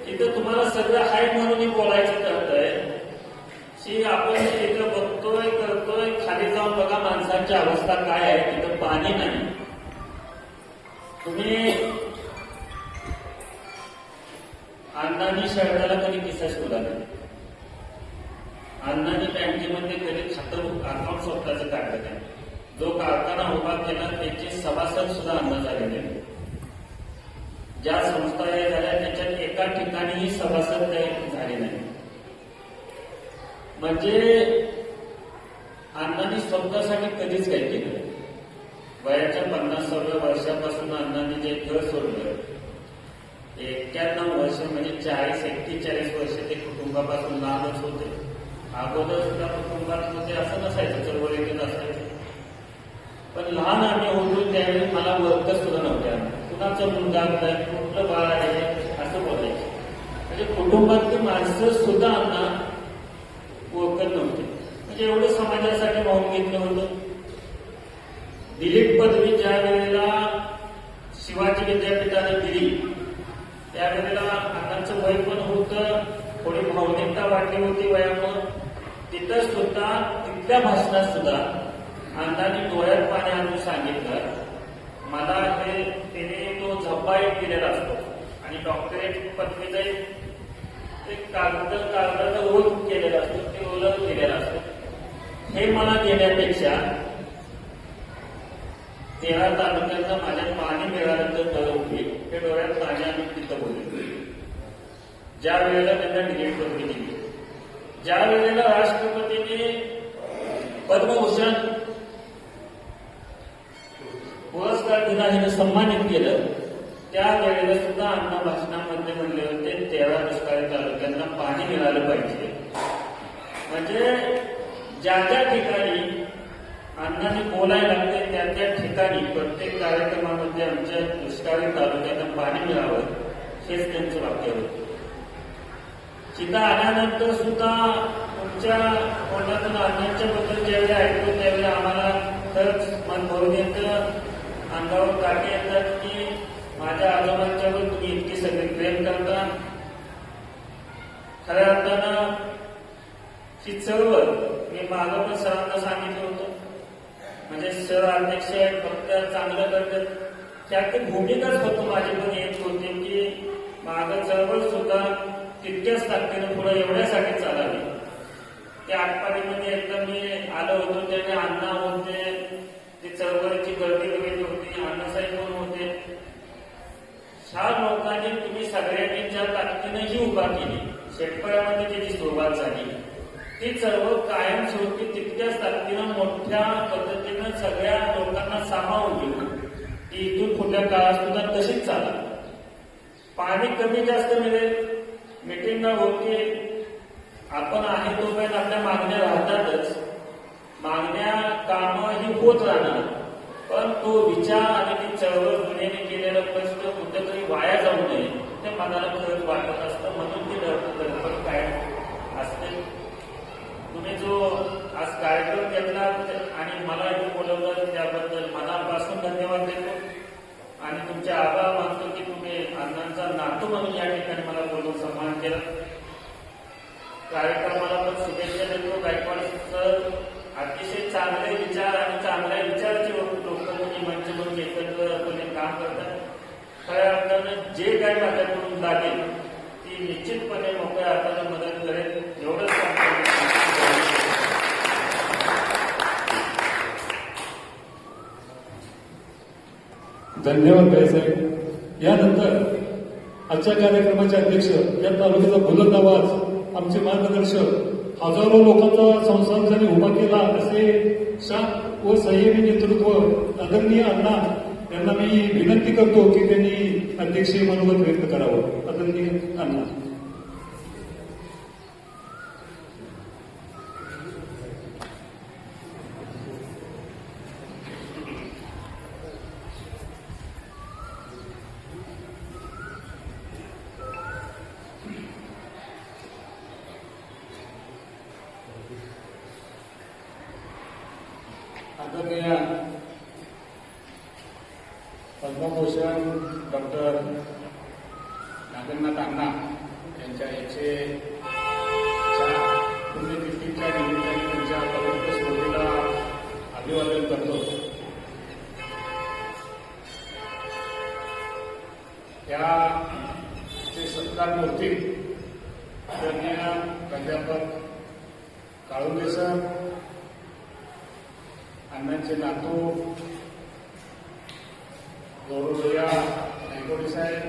तिथं तुम्हाला सगळं हाय म्हणून बोलायचं कळतंय की आपण तिथं बघतोय करतोय, खाली जाऊन बघा माणसांची अवस्था काय आहे, तिथं पाणी नाही. तुम्ही अण्णांनी शहराला कधी किस्सा शोधला नाही. अण्णांनी बँकेमध्ये कधी खातं अकाउंट स्वतःचं काढलं नाही. जो कारखाना उभा केला त्याचे सभासद सुद्धा अण्णा झालेले नाही. ज्या संस्था झाल्या त्याच्यात एका ठिकाणीही सभासद झाले नाही. म्हणजे अण्णांनी स्वतःसाठी कधीच काही केलं. वयाच्या 50व्या वर्षापासून अण्णांनी जे घर सोडलं, 91 वर्ष म्हणजे 40-41 वर्ष ते कुटुंबापासून लांबच होते. अगोदर सुद्धा कुटुंबात होते असं नसायचं, चळवळीतच असायचं. पण लहान आम्ही होतो त्यावेळी मला ओळखत सुद्धा नव्हत्या. कुणाचं मुलगा आहे, कुठलं बाळ आहे असं बोलायचं. म्हणजे कुटुंबातली माणसं सुद्धा अण्णा ओळखत नव्हते. म्हणजे एवढं समाजासाठी वाहून घेतलं होतं. दिलीप पदवी ज्या वेळेला शिवाजी विद्यापीठाने दिली त्यावेळेला अण्णांचं वय पण होतं, थोडी भावनिकता वाढली होती वयामुळे. तिथं सुद्धा तिथल्या भाषणात सुद्धा अण्णांनी डोळ्यात पाणी आणून सांगितलं, मला हे त्याने तो झब्बा एक दिलेला असतो आणि डॉक्टरेट पदवीचा एक कागदाचा रोल केलेला असतो, ते रोल केलेला असतो. हे मला देण्यापेक्षा 13 तालुक्यांना माझ्या पाणी मिळालं तर बरं होईल, हे डोळ्यात पाणी आम्ही तिथं बोललो. ज्या वेळेला त्यांना डिलीट पदवी दिली, ज्या वेळेला राष्ट्रपतींनी पद्मभूषण पुरस्कार दिला, हे सन्मानित केलं, त्यावेळेला सुद्धा अण्णा भाषणामध्ये म्हणले होते 13 दुष्काळी तालुक्यांना पाणी मिळालं पाहिजे. म्हणजे ज्या ज्या ठिकाणी अण्णांनी बोलायला लागते त्या त्या ठिकाणी प्रत्येक कार्यक्रमामध्ये आमच्या दुष्काळी तालुक्यांना पाणी मिळावं, हेच त्यांचं वाक्य होतं. तिथं आल्यानंतर सुद्धा तुमच्या कोणातून अण्णांच्या बद्दल ज्यावेळी ऐकतो त्यावेळी आम्हाला खरंच मन भरून येतं, अंगावर काटे येतात की माझ्या आजोबांच्यावर तुम्ही इतकी सगळी प्रेम करता. खऱ्या अर्थानं ही चळवळ मी मागं पण सरांना सांगितलं होतं, म्हणजे सर अध्यक्ष फक्त चांगलं करतात त्याची भूमिकाच फक्त माझी पण येत होती की मागं चळवळ सुद्धा तितक्याच ताकदीनं पुढे एवढ्यासाठी चालावी. त्या आटपाडीमध्ये एकदा मी आलो होतो, त्याने अण्णा होते, ती चळवळीची गर्दी वगैरे होती, अण्णासाहेब पण होते. ह्या लोकांनी तुम्ही सगळ्यांनी ज्या ताकदीनं ही उभा केली, शेतकऱ्यामध्ये त्याची सुरुवात झाली, ती चळवळ कायमस्वरूपी तितक्याच ताकदीनं मोठ्या पद्धतीनं सगळ्या लोकांना सामावून घेऊन ती इथून पुढल्या काळात सुद्धा तशीच चालली. पाणी कमी जास्त मिळेल, मिटिंग होती, आपण आहे तोपर्यंत आपल्या मागण्या राहतातच, मागण्या कामं ही होत राहणार, पण तो विचार आणि ती चळवळ जुन्याने केलेलं कष्ट कुठेतरी वाया जाऊ नये ते मनाला खरंच वाटत असतं. म्हणून ती धडपड काय असते. तुम्ही जो आज कार्यक्रम घेतला आणि मला इथे बोलवलं त्याबद्दल मनापासून धन्यवाद देतो आणि तुमचे आभार मानतो की तुम्ही अण्णांचा नातू म्हणून या ठिकाणी मला बोलून सन्मान केला. कार्यक्रमाला पण शुभेच्छा देतो. गायकवाड सर अतिशय चांगले विचार आणि चांगल्या विचाराचे लोक तुम्ही मंच म्हणून एकत्रपणे काम करतात. खऱ्या अर्थानं जे काही माझ्याकडून लागेल ती निश्चितपणे मोकळ्या हाताने मदत करेल, एवढंच सांगतो. धन्यवाद भाईसाहेब. यानंतर आजच्या कार्यक्रमाचे अध्यक्ष, या तालुक्याचा बुलंद आवाज, आमचे मार्गदर्शक, हजारो लोकांचा संसार ज्यांनी उभा केला असे शांत व संयमी नेतृत्व आदरणीय अण्णा यांना मी विनंती करतो की त्यांनी अध्यक्षीय मनोगत व्यक्त करावं. आदरणीय अण्णा. आदरणीय पद्मभूषण डॉक्टर नागेंद्रनाथ अण्णा यांच्या 104 पुण्यतिथीच्या निमित्ताने त्यांच्या पवित्र स्मृतीला अभिवादन करतो. याचे सत्कार मूर्ती आदरणीय प्राध्यापक काळुंगे सर, अण्णांचे नातू गौरवया नायकोडी साहेब,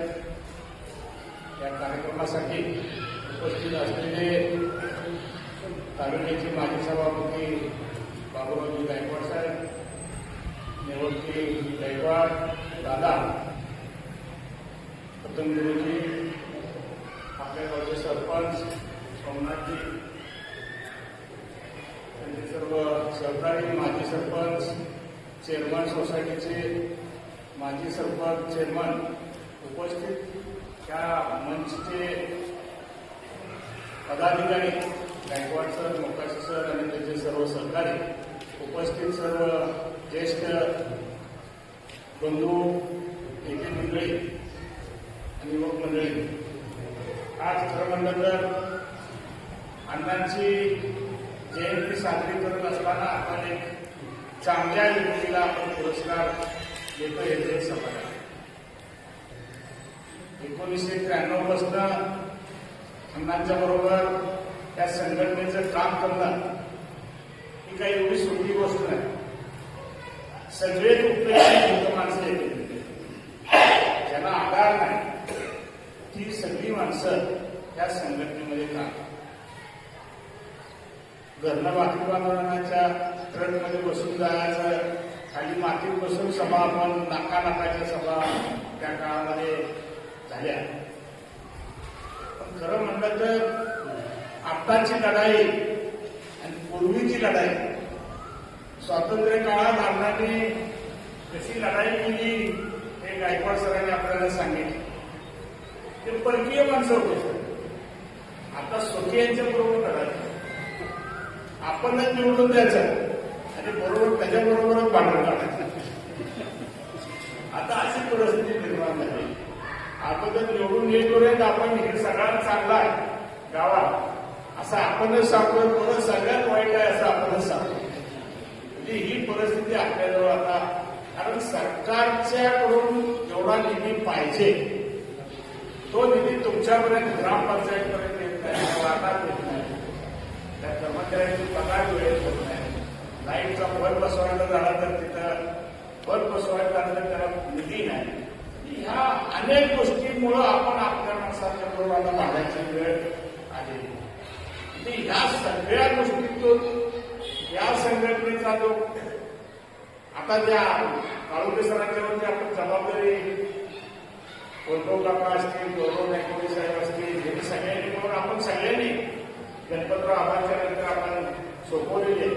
या कार्यक्रमासाठी उपस्थित असलेले तालुक्याचे माजी सभापती बाबूरावजी गायकवाड साहेब, निवृत्ती गायकवाड दादा, पतंगुरुजी, आपल्या गावचे सरपंच सोमनाथजी, त्यांचे सर्व सहकारी, माजी सरपंच, चेअरमन सोसायटीचे माजी सरपंच, चेअरमन, उपस्थित त्या मंचचे पदाधिकारी गायकवाड सर, मोकाशी सर आणि त्यांचे सर्व सहकारी, उपस्थित सर्व ज्येष्ठ बंधू, नेते मंडळी आणि युवक मंडळी, आज खरं म्हणलं तर अण्णांची जयंती साजरी करत असताना आपण एक चांगल्या व्यक्तीला आपण पुरस्कार देतो याचं एक समाधान आहे. 1993 पासून अण्णांच्या बरोबर त्या संघटनेचं काम करणं ही काही एवढी सोपी गोष्ट नाही. सगळेच उपयोगी माणसं येते, ज्यांना आधार नाही ती सगळी माणसं त्या संघटनेमध्ये काम. घरनं भाकरी बांधवांच्या ट्रकमध्ये बसून जायचं, खाली मातीत बसून सभा आपण नाकानाकाच्या सभा त्या काळामध्ये झाल्या. पण खरं म्हणलं तर आत्ताची लढाई आणि पूर्वीची लढाई, स्वातंत्र्य काळात अण्णांनी कशी लढाई केली हे गायकवाड सरांनी आपल्याला सांगितलं. ते परकीय माणसं होते, आता स्वकीयांच्या बरोबर लढाई आपणच निवडून द्यायचं आणि बरोबर त्याच्याबरोबरच भांडण काढायचं. आता अशी परिस्थिती निर्माण झाली. आपण जर निवडून येईपर्यंत आपण हे सगळ्यात चांगला आहे गावात असं आपणच सांगतोय, परत सगळ्यात वाईट आहे असं आपणच सांगतो. म्हणजे ही परिस्थिती आपल्याजवळ आता, कारण सरकारच्याकडून जेवढा निधी पाहिजे तो निधी तुमच्यापर्यंत ग्रामपंचायतपर्यंत येत नाही, वाटात येत नाही, त्या कर्मचाऱ्यांची पगार वेळेत होत नाही, लाईटचा बल्ब बसवायला झाला तर तिथं बल्ब बसवायला झाला तर त्याला निधी नाही. ह्या अनेक गोष्टींमुळं आपण आपल्या माणसाच्या बरोबर भागायची वेळ आलेली. म्हणजे ह्या सगळ्या गोष्टीतून या संघटनेचा जो आता ज्या काळुके सरांच्यावरती आपण जबाबदारी उद्धव काका असतील, गौरव नायकवडी साहेब असतील, हे सगळ्यांनी म्हणून आपण सगळ्यांनी गणपतराव आबांच्या नंतर आपण सोपवलेली,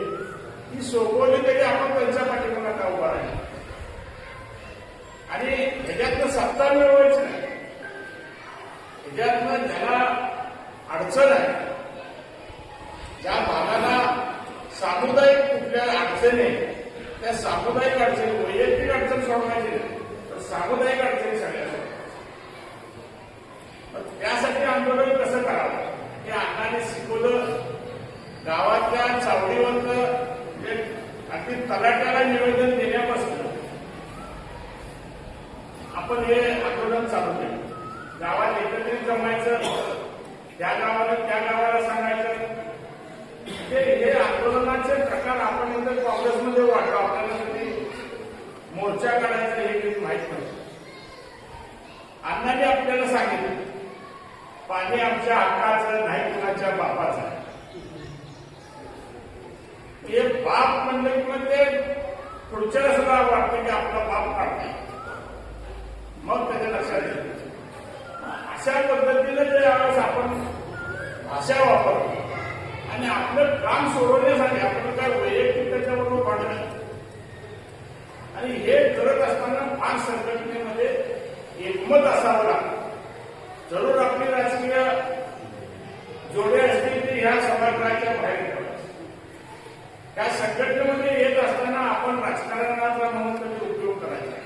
ही सोपवली तरी आपण त्यांच्या पाठीमागे आता उभा राहील. आणि ह्याच्यातनं सत्ता मिळवायची नाही, ह्याच्यातनं ज्याला अडचण आहे, ज्या भागाला सामुदायिक कुठल्या अडचणी त्या सामुदायिक अडचणी, वैयक्तिक अडचण सोडवायची नाही, तर सामुदायिक अडचणी सगळ्या त्यासाठी आंदोलन कसं करावं हे अण्णांनी शिकवलं. गावातल्या चावडीवरचं अगदी तलाट्याला निवेदन देण्यापासून आपण हे आंदोलन चालू केलं. गावात एकत्रित जमायचं, त्या गावाला त्या गावाला सांगायचं. हे आंदोलनाचे प्रकार आपण नंतर काँग्रेसमध्ये वाटतो, आपल्याला कधी मोर्चा काढायचा हे काही माहीत नव्हतं. अण्णांनी आपल्याला सांगितलं पाणी आमच्या हक्काचं नाही, कुणाच्या बापाचं आहे. हे बाप म्हणलं की मग ते पुढच्याला सुद्धा वाटतं की आपला बाप काढताय, मग त्याच्या लक्षात येतं. अशा पद्धतीनं जे यावेळेस आपण भाषा वापरतो आणि आपलं काम सोडवण्यासाठी आपण काय वैयक्तिक त्याच्याबरोबर पाडलं. आणि हे करत असताना फार संघटनेमध्ये एकमत असावं लागतं. जरूर आपली राजकीय जोडे असतील ते ह्या सभागृहाच्या बाहेर पडतात. त्या संघटनेमध्ये येत असताना आपण राजकारणाचा म्हणून कधी उपयोग करायचा.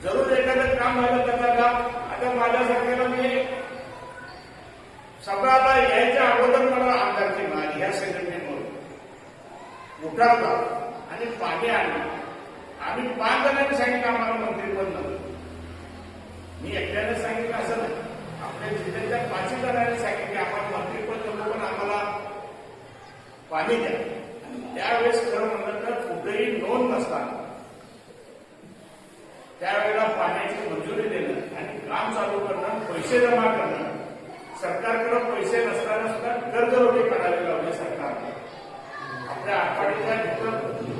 जरूर एखादं काम झालं त्याचा लाभ. आता माझ्यासारख्याला मी सभाला यायच्या अगोदर मला आमदारकी मिळाली ह्या संघटनेमुळे, उठावला आणि पाणी आणलं. आम्ही 5 जणांनी सांगितलं आम्हाला मंत्रीपद नव्हतं. मी एकट्याने सांगितलं असं नाही, आपल्या जिल्ह्याच्या 5 जणांनी सांगितले आम्हाला मंत्रीपद नको पण आम्हाला पाणी द्या. आणि त्यावेळेस खरं म्हणलं तर कुठेही नोंद नसताना त्यावेळेला पाण्याची मंजुरी देणं आणि काम चालू करणं, पैसे जमा करणं, सरकारकडे पैसे नसताना सुद्धा कर्जरोखे करायला लावले सरकारने. आपल्या आघाडीच्या जिथं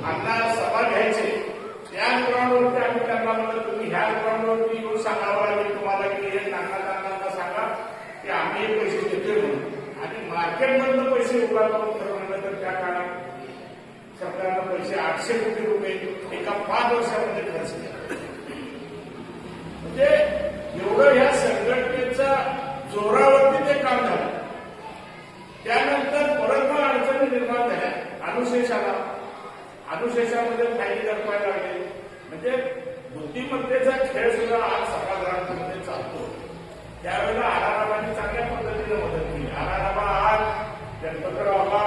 अण्णा सभा घ्यायचे त्या ग्राउंडवरती आम्ही त्यांना म्हणलं तुम्ही ह्या ग्राउंडवरती येऊन सांगावं लागेल तुम्हाला की हे नागरिकांना सांगा की आम्ही हे पैसे देतोय म्हणून. आणि मार्केटमधनं पैसे उभा करून खरं म्हणलं तर त्या काळात सरकारनं पैसे 800 कोटी रुपये एका 5 वर्षामध्ये खर्च केला. म्हणजे एवढं ह्या संघटनेच्या जोरावरती ते काम झालं. त्यानंतर परत मग अडचणी निर्माण झाल्या. अनुशेषामध्ये फायदे दर्शवायला लागले. म्हणजे बुद्धिमत्तेचा खेळ सुद्धा आज सभागृहांमध्ये चालतो. त्यावेळेला आराराबांनी चांगल्या पद्धतीने मदत केली. आराराबा आज गणपतराव आबा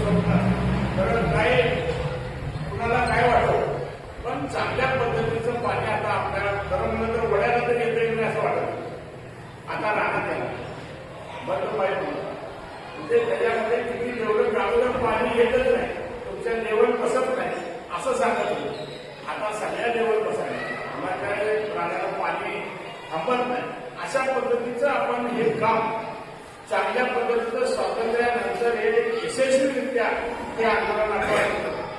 स्वप्न तर काय कुणाला काय वाटतं, पण चांगल्या पद्धतीचं पाणी आता आपल्याला खरं म्हणलं तर वड्याला तर येता येईल असं वाटत आता राहण्यात यायला बंद पाहिजे म्हणजे त्याच्यामध्ये किती जेवढं गावलं पाणी येतच नाही, तुमच्या लेवल बसत नाही असं सांगत होतं. आता सगळ्या लेवल बसायला आम्हाला काय प्राण्याला पाणी थांबत नाही. अशा पद्धतीचं आपण हे काम चांगल्या पद्धतीचं स्वातंत्र्यानंतर हे यशस्वीरित्या हे आंदोलन आपण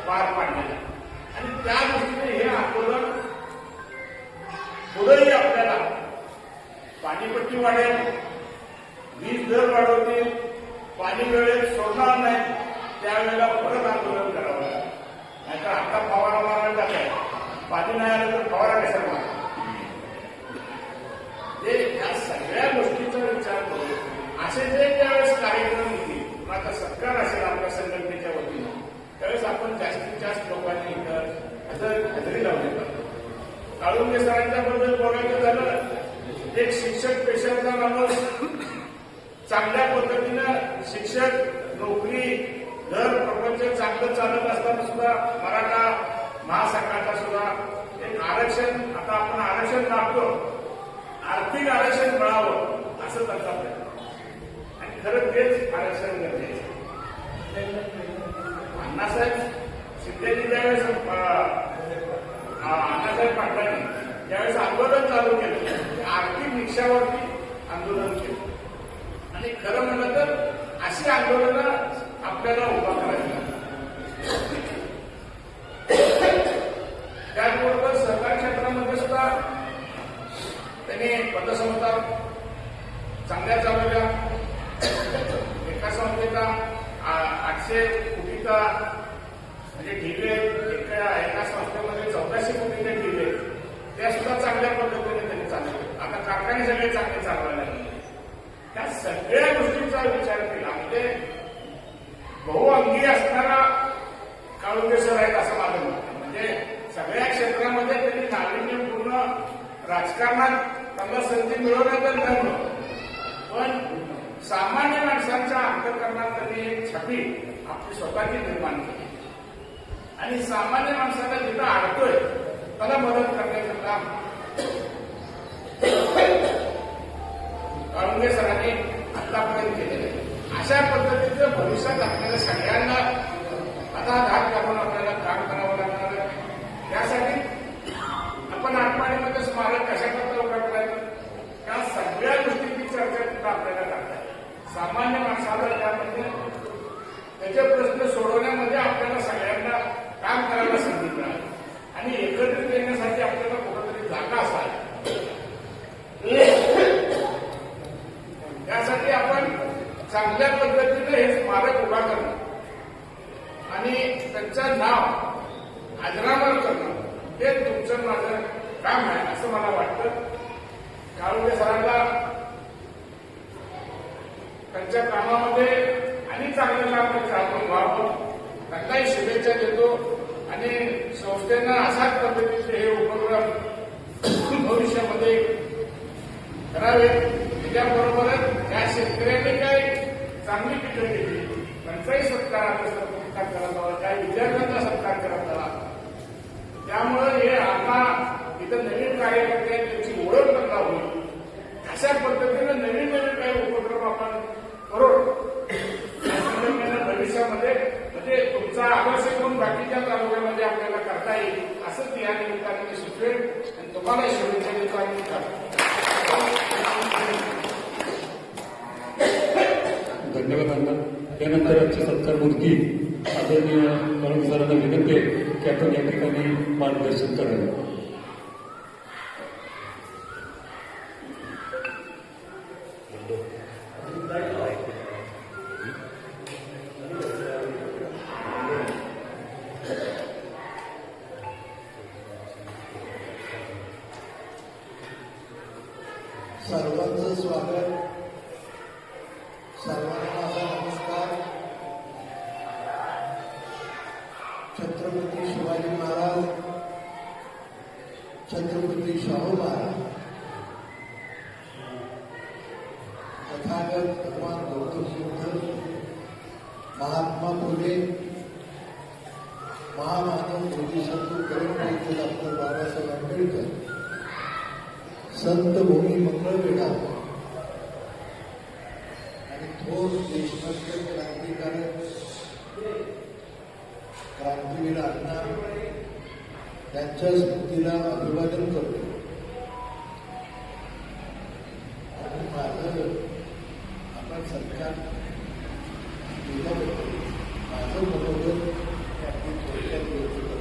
पार पाडलेलं आणि त्या दृष्टीने हे आंदोलन पुढेही आपल्याला पाणीपट्टी वाढेल, वीज दर वाढवतील, पाणी वेळेत सोडणार नाही, त्यावेळेला परत आंदोलन करावं लागेल. नाहीतर आता फवारा मारायला टाकाय पाणी नाही आलं तर फवारा कशाला मारा. या सगळ्या गोष्टीचा विचार करून असे जे त्यावेळेस कार्यक्रम होतील, आता सरकार असेल आपल्या संघटनेच्या वतीनं, त्यावेळेस आपण जास्तीत जास्त लोकांनी इथं हजेरी लावली पाहिजे. काळुंगे सरांच्या बद्दल बोलायचं झालं, एक शिक्षक पेशाचा माणूस चांगल्या पद्धतीनं शिक्षक नोकरी घर प्रपंच चांगलं चालत असताना सुद्धा मराठा महासंघाचा सुद्धा एक आरक्षण, आता आपण आरक्षण मागतो, आर्थिक आरक्षण मिळावं असं त्यांचा प्रयत्न आणि खरं तेच आरक्षण गरजेचं. अण्णासाहेब शिंदेजी ज्यावेळेस अण्णासाहेब पाटलांनी ज्यावेळेस आंदोलन चालू केलं, आर्थिक रिक्षावरती आंदोलन केलं आणि खरं म्हणलं तर अशी आंदोलनं आपल्याला उभा करायची. त्याचबरोबर सहकार क्षेत्रामध्ये सुद्धा त्यांनी पतसंस्था चांगल्या चालवल्या. एका संस्थेचा 800 कोटीचा म्हणजे ठेवे, एका संस्थेमध्ये 1400 कोटीचे ठेवे, त्या सुद्धा चांगल्या पद्धतीने त्यांनी चालवले. आता कारखाने सगळे चांगले चालवायला लागले. त्या सगळ्या गोष्टींचा विचार केला म्हणजे बहुअंगी असणारा काळुंगे सर आहेत असं माझं मत आहे. म्हणजे सगळ्या क्षेत्रामध्ये त्यांनी नाविन्यपूर्ण राजकारणात त्यांना संधी मिळवण्यात तर नाही, पण सामान्य माणसांच्या अंतःकरणात त्यांनी एक छबी आपली स्वतःची निर्माण केली आणि सामान्य माणसाला जिथं अडतोय त्याला मदत करण्याचं काम काळुंगे सरांनी आतापर्यंत केलेलं आहे. अशा पद्धतीचं भविष्यात आपल्याला सगळ्यांना आता धाक करून आपल्याला काम करावं लागणार आहे. त्यासाठी आपण आटपाडीमध्ये स्मारक कशा करता उभा करायचं, त्या सगळ्या गोष्टींची चर्चा तिथं आपल्याला करता येईल. सामान्य माणसाला त्यामध्ये त्याचे प्रश्न सोडवण्यामध्ये आपल्याला सगळ्यांना काम करायला संधी मिळाली आणि एकत्रित येण्यासाठी आपल्याला कुठंतरी जागा असावी. त्यासाठी आपण चांगल्या पद्धतीने हे स्मारक उभा करणं आणि त्यांचं नाव अजरामर करणं हे तुमचं माझं काम आहे असं मला वाटतं. काळुंगे सरांना त्यांच्या कामामध्ये आणि चांगलं काम चालून व्हावं त्यांनाही शुभेच्छा देतो आणि संस्थेनं अशाच पद्धतीचे हे उपक्रम भविष्यामध्ये करावे. त्याच्याबरोबरच या शेतकऱ्यांनी काही चांगली पिकं घेतली त्यांचाही सत्कार करत आला, काही विद्यार्थ्यांचा सत्कार करत आला. त्यामुळे हे आता इथं नवीन कार्यकर्ते आहेत त्यांची ओळख करता होईल. अशा पद्धतीनं नवीन नवीन काही उपक्रम आपण करू भविष्यामध्ये म्हणजे तुमचा आदर्श करून बाकीच्या तालुक्यामध्ये आपल्याला करता येईल असंच या निमित्ताने मी सुचवेल आणि तुम्हाला शुभेच्छा देतो आणि धन्यवाद अण्णा. त्यानंतर आजचे सत्कार मूर्ती आदरणीय काळुंगे सरांना विनंती आहे की आपण या ठिकाणी मार्गदर्शन करावे. सर्वांचं स्वागत, सर्वांना माझा नमस्कार. छत्रपती शिवाजी महाराज, छत्रपती शाहू महाराज, तथागत भगवान गौतम बुद्ध, महात्मा फुले, महामानव बोधिसत्व परमपूज्य डॉक्टर बाबासाहेब आंबेडकर, संत भूमी मंगळवेढा आणि थोर देशभक्त क्रांतिकारक क्रांतीवीर अण्णा त्यांच्या स्मृतीला अभिवादन करतो. आणि माझं आपण सरकार केल्याबद्दल माझं मनोगत त्यातली थोडक्यात व्यक्त करतो.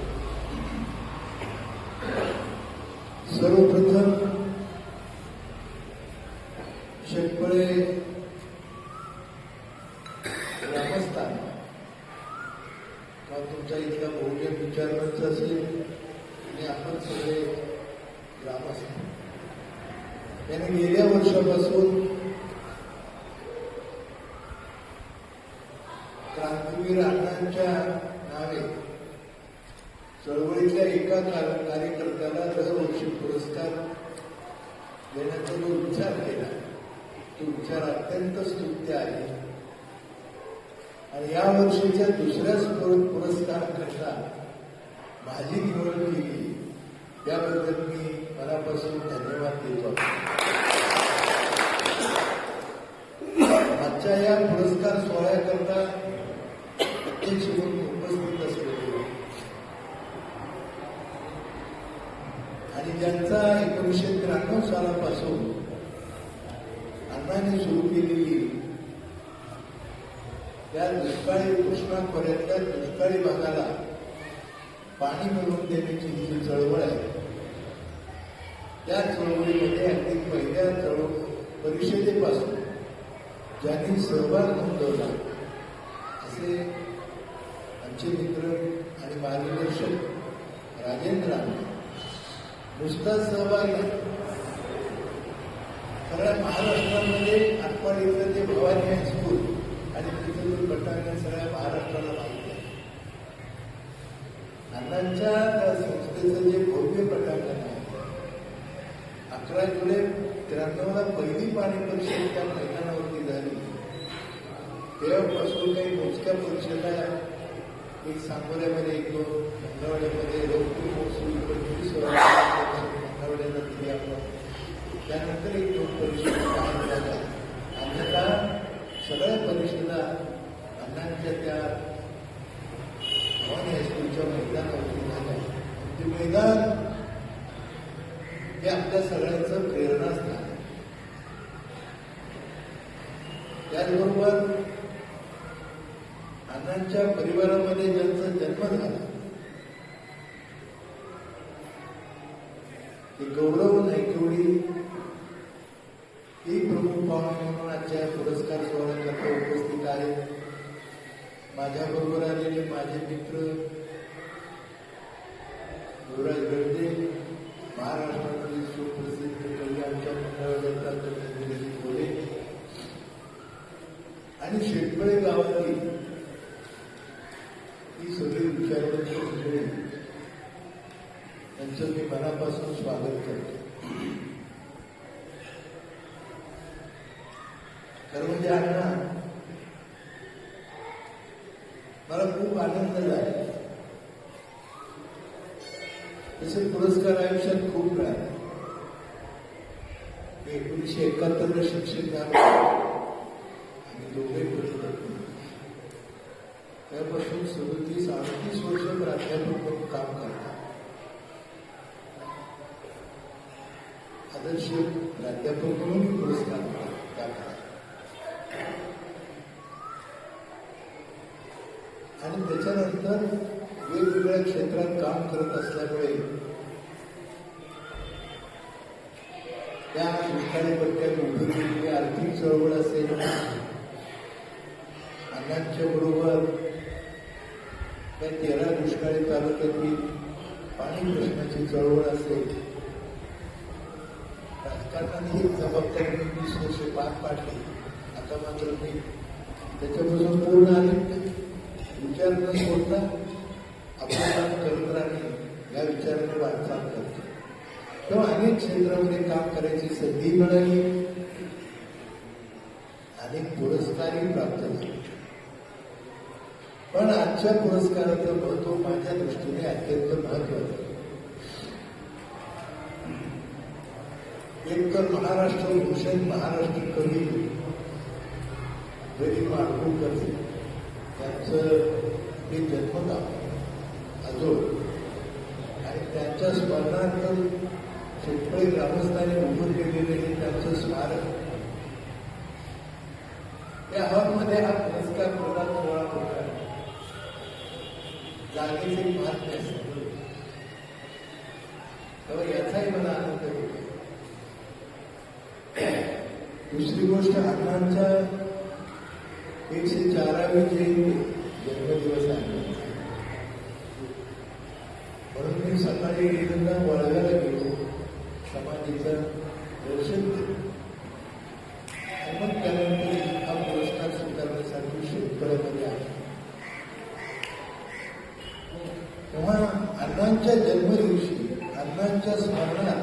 सर्वप्रथम शेतकळे ग्रामस्थान किंवा तुमच्या इथला बहुजन विचारमंच असेल आणि आपण सगळे ग्रामस्थ यांनी गेल्या वर्षापासून क्रांतीवीर अण्णांच्या नावे चळवळीतल्या एका कार्यकर्त्याला दरवर्षी पुरस्कार देण्याचा जो विचार केला तो विचार अत्यंत स्तुत्य आहे. आणि या वर्षीच्या दुसऱ्या पुरस्काराकरता माझी निवड केली त्याबद्दल मी मनापासून धन्यवाद देतो. आजच्या या पुरस्कार सोहळ्याकरता प्रत्यक्ष म्हणून उपस्थित असलेले आणि ज्यांचा 1993 सालापासून अण्णांनी सुरू केलेली त्या दुष्काळी कृष्णा खोऱ्यातल्या दुष्काळी भागाला पाणी मिळवून देण्याची ही जी चळवळ आहे त्या चळवळीमध्ये अगदी पहिल्या परिषदेपासून ज्यांनी सहभाग नोंदवला असे आमचे मित्र आणि मार्गदर्शक राजेंद्र नुसता सहभाग नाही, सगळ्या महाराष्ट्रामध्ये आटपाडी इथलं ते भवानी हायस्कूल आणि तिथं जो पटांगण सगळ्या महाराष्ट्राला माहिती आहे. अण्णांच्या त्या संस्थेचं जे भव्य पटांगण आहे 11 जुलै 93 पहिली पाणी परिषद त्या मैदानावरती झाली. तेव्हापासून काही मोजक्या परिषदा एक सांगोल्यामध्ये 1-2 मंगळवाड्यामध्ये रौप्य महोत्सवी 25 मंगळवाड्याला दिली आपण. त्यानंतर 1-2 परिषदा बाहेर झाल्या. अन्यथा सगळ्या परिषदा अण्णांच्या त्या भवानी हायस्कूलच्या मैदानावरती झाल्या. ते मैदान हे आपल्या सगळ्यांचं प्रेरणास्थान आहे. त्याचबरोबर अण्णांच्या परिवारामध्ये ज्यांचा जन्म झाला ते गौरव नायकवडी ही प्रमुख पाहुणे म्हणून आजच्या पुरस्कार सोहळ्याकरता उपस्थित आहेत. माझ्याबरोबर आलेले माझे मित्र युवराज गर्दे, महाराष्ट्रातील सुप्रसिद्ध कवी आमच्या मंडळाचे बोले आणि शेटपळे गावातली ही सगळी विचारवंत मंडळी यांचं मी मनापासून स्वागत करतो. खरं म्हणजे अण्णा मला खूप आनंद झाला. तसे पुरस्कार आयुष्यात खूप मिळाले. 1971 शिक्षक झालो आणि दोघे पदवी. त्यापासून 37-38 वर्ष प्राध्यापक म्हणून काम करतात. आदर्श प्राध्यापक म्हणून पुरस्कार मिळाला. आणि त्याच्यानंतर वेगवेगळ्या क्षेत्रात काम करत असल्यामुळे त्या दुष्काळी पट्ट्यात उभी केलेली आर्थिक चळवळ असेल, अण्णांच्या बरोबर त्या 13 दुष्काळी तालुक्यातील पाणी प्रश्नाची चळवळ असेल, राजकारणाने ही जबाबदारी 20 वर्षे पार पाडली. आता मात्र मी त्याच्यापासून पूर्ण आले विचार न सोडता आपलं काम करत राहणे या विचाराने वाटचाल करतो. तेव्हा अनेक क्षेत्रामध्ये काम करायची संधी मिळाली, अनेक पुरस्कारही प्राप्त झाले. पण आजच्या पुरस्काराचं महत्व माझ्या दृष्टीने अत्यंत महत्वाचं आहे. एक तर महाराष्ट्र भूषण महाराष्ट्र कवी गरीब माडगूळकर त्यांचं हे जन्मगाव आजोळ आणि त्यांच्या स्मरणार्थ शेतकरी ग्रामस्थांनी उभं केलेले हे त्यांचं स्मारक. त्या हॉलमध्ये हा पुरस्कार प्रदान सोहळा होता. जागेचे महात्म्य असते तेव्हा याचाही मला आनंद होतो. दुसरी गोष्ट अण्णांच्या 104वी जयंती जन्मदिवस आहे म्हणून मी सकाळी गेलेला वळगाला गेलो, समाधीचं दर्शन केलं आणि मग त्यानंतर हा पुरस्कार स्वीकारण्यासाठी शेतकऱ्यामध्ये आला. तेव्हा अण्णांच्या जन्मदिवशी अण्णांच्या स्मरणात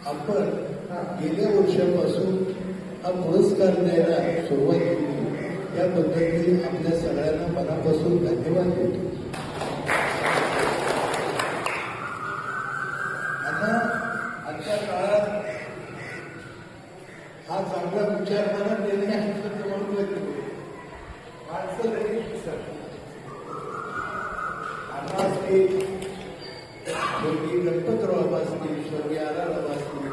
आपण गेल्या वर्षापासून हा पुरस्कार द्यायला सुरुवात केली. त्याबद्दल आपल्या सगळ्यांना मनापासून धन्यवाद देतो. आता आजच्या काळात हा चांगला विचार मनात देणे आमचं महत्व माणसं लगेच विसरतात. अण्णा असतील, स्वर्गीय गणपतराव बाबा असतील, स्वर्गीय आराराव असतील,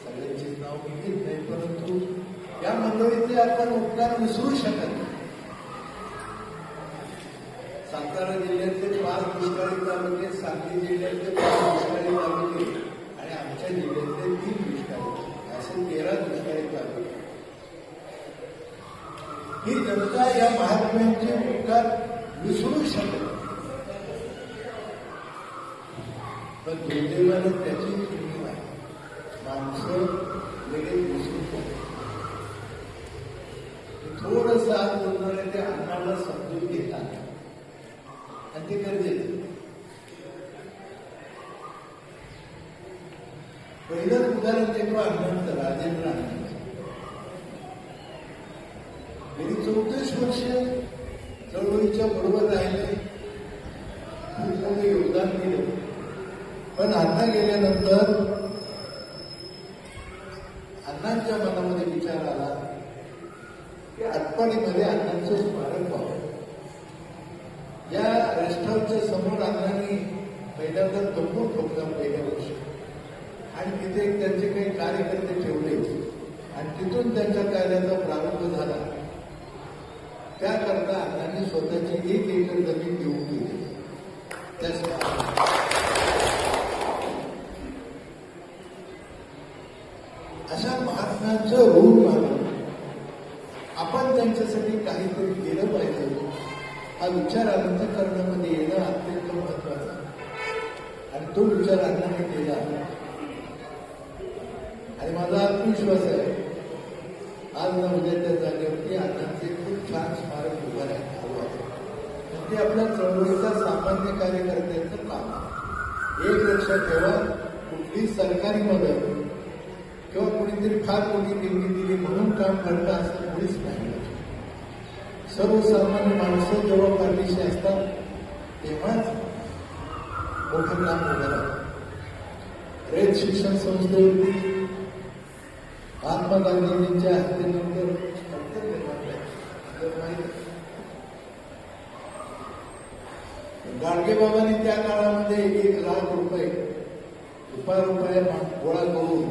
सगळ्यांचीच नाव मी घेत नाही, परंतु या मंडळीचे आपण उपकार विसरू शकत नाही. सातारा जिल्ह्यातले 5 दुष्काळी तालुके, सांगली जिल्ह्यातले 5 दुष्काळी तालुके आणि आमच्या जिल्ह्यातले 3 दुष्काळी, असे 13 दुष्काळी तालुके. ही जनता या महात्म्यांचे उपकार विसरू शकत नाही. पण दुर्दैवानं त्याची किंमत आहे. माणसं लगेच विसरू शकतात. थोडंसं आज बोलणारे ते अण्णाला समजून घेतात आणि ते गरजेचं. पहिलंच उदाहरण देतो अण्णांचं, राजेंद्र अण्णांचं. गेली 34 वर्ष चळवळीच्या बरोबर राहिले, खूप मोठं योगदान दिलं. पण अण्णा गेल्यानंतर अण्णांच्या मनामध्ये विचार आला की आटपाडीमध्ये अण्णांचं स्मारक व्हावं. या रेस्टॉरंटच्या समोर अण्णांनी पहिल्यांदा तंबू ठोकला पहिल्या वर्षी आणि तिथे त्यांचे काही कार्यकर्ते ठेवले आणि तिथून त्यांच्या कार्याचा प्रारंभ झाला. त्याकरता अण्णांनी स्वतःची 1 एकर जमीन देऊन दिली. अशा महात्म्यांचं ऋण मानून आपण त्यांच्यासाठी काहीतरी केलं पाहिजे हा विचार अंतःकरणामध्ये येणं अत्यंत महत्वाचं आणि तो विचार अण्णांनी केला. आणि माझा आत्मविश्वास आहे आज ना उद्याच्या जागेवरती अण्णांचे खूप छान स्मारक उभं राहणार. ते आपल्या चळवळीचा सामान्य कार्यकर्त्यांचं काम आहे. एक लक्षात ठेवा, कुठली सरकारी मदत किंवा कोणीतरी फार मोठी देणगी दिली म्हणून काम करतं असं कोणीच नाही. सर्वसामान्य माणसं जेव्हा पाठीशी असतात तेव्हाच मोठं काम उभं राहतं. रयत शिक्षण संस्थेवरती महात्मा गांधीजींच्या हत्येनंतर गाडगेबाबांनी त्या काळामध्ये 1 लाख रुपये रुपया गोळा करून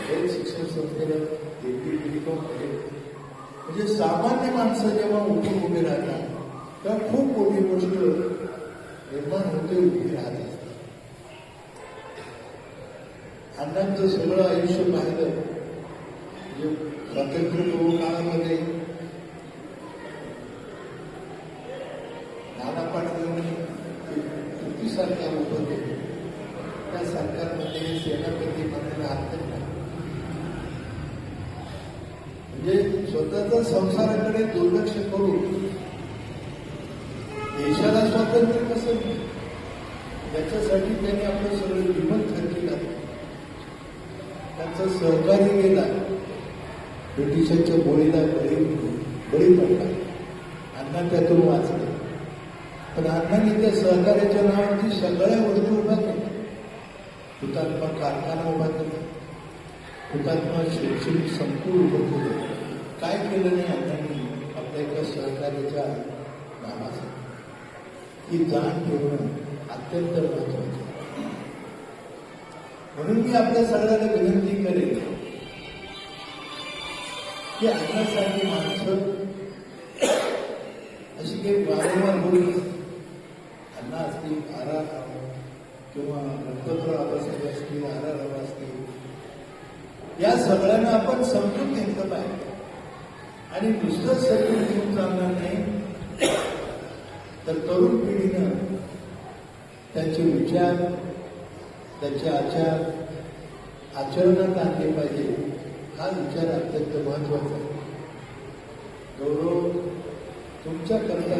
रयत शिक्षण संस्थेला देणगी दिली. म्हणजे सामान्य माणसं जेव्हा उठून उभे राहतात तेव्हा खूप मोठी गोष्ट निर्माण होते, उभी राहत असते. अण्णांचं सगळं आयुष्य पाहिलं स्वातंत्र्यपूर्व काळामध्ये नाना पाटलांनी युती सरकार उभं केलं. त्या सरकारमध्ये सेनापती म्हणायला हरकत नाही. म्हणजे स्वतःच्या संसाराकडे दुर्लक्ष करून देशाला स्वातंत्र्य कसं मिळेल याच्यासाठी त्यांनी आपलं सगळं जीवन खर्ची घातलं. त्यांचं सहकार्य केला, ब्रिटिशांच्या गोळीला बळी बळी पडला. अण्णा त्यातून वाचले. पण अण्णांनी त्या सहकार्याच्या नावाची सगळ्या गोष्टी उभ्या केल्या. हुतात्मा कारखाना उभा केला, हुतात्मा शैक्षणिक संकुल उभं केलं. काय केलं नाही अण्णांनी आपल्या एका सहकार्याच्या नावाचं? ही जाण ठेवणं अत्यंत महत्वाचं. म्हणून मी आपल्या सगळ्यांना विनंती करेन की अण्णासारखी माणसं अशी काही वारंवार होत नसते. अण्णा असतील, आरा किंवा गणपतराव आबासाहेब असतील, आरा राव असतील, या सगळ्यांना आपण समजून घेतलं पाहिजे. आणि नुसतं समजून घेऊन चालणार नाही, तर तरुण पिढीनं त्यांचे विचार, त्यांचे आचार आचरणात आणले पाहिजे. हा विचार अत्यंत महत्वाचा आहे. गौरव, तुमच्या करता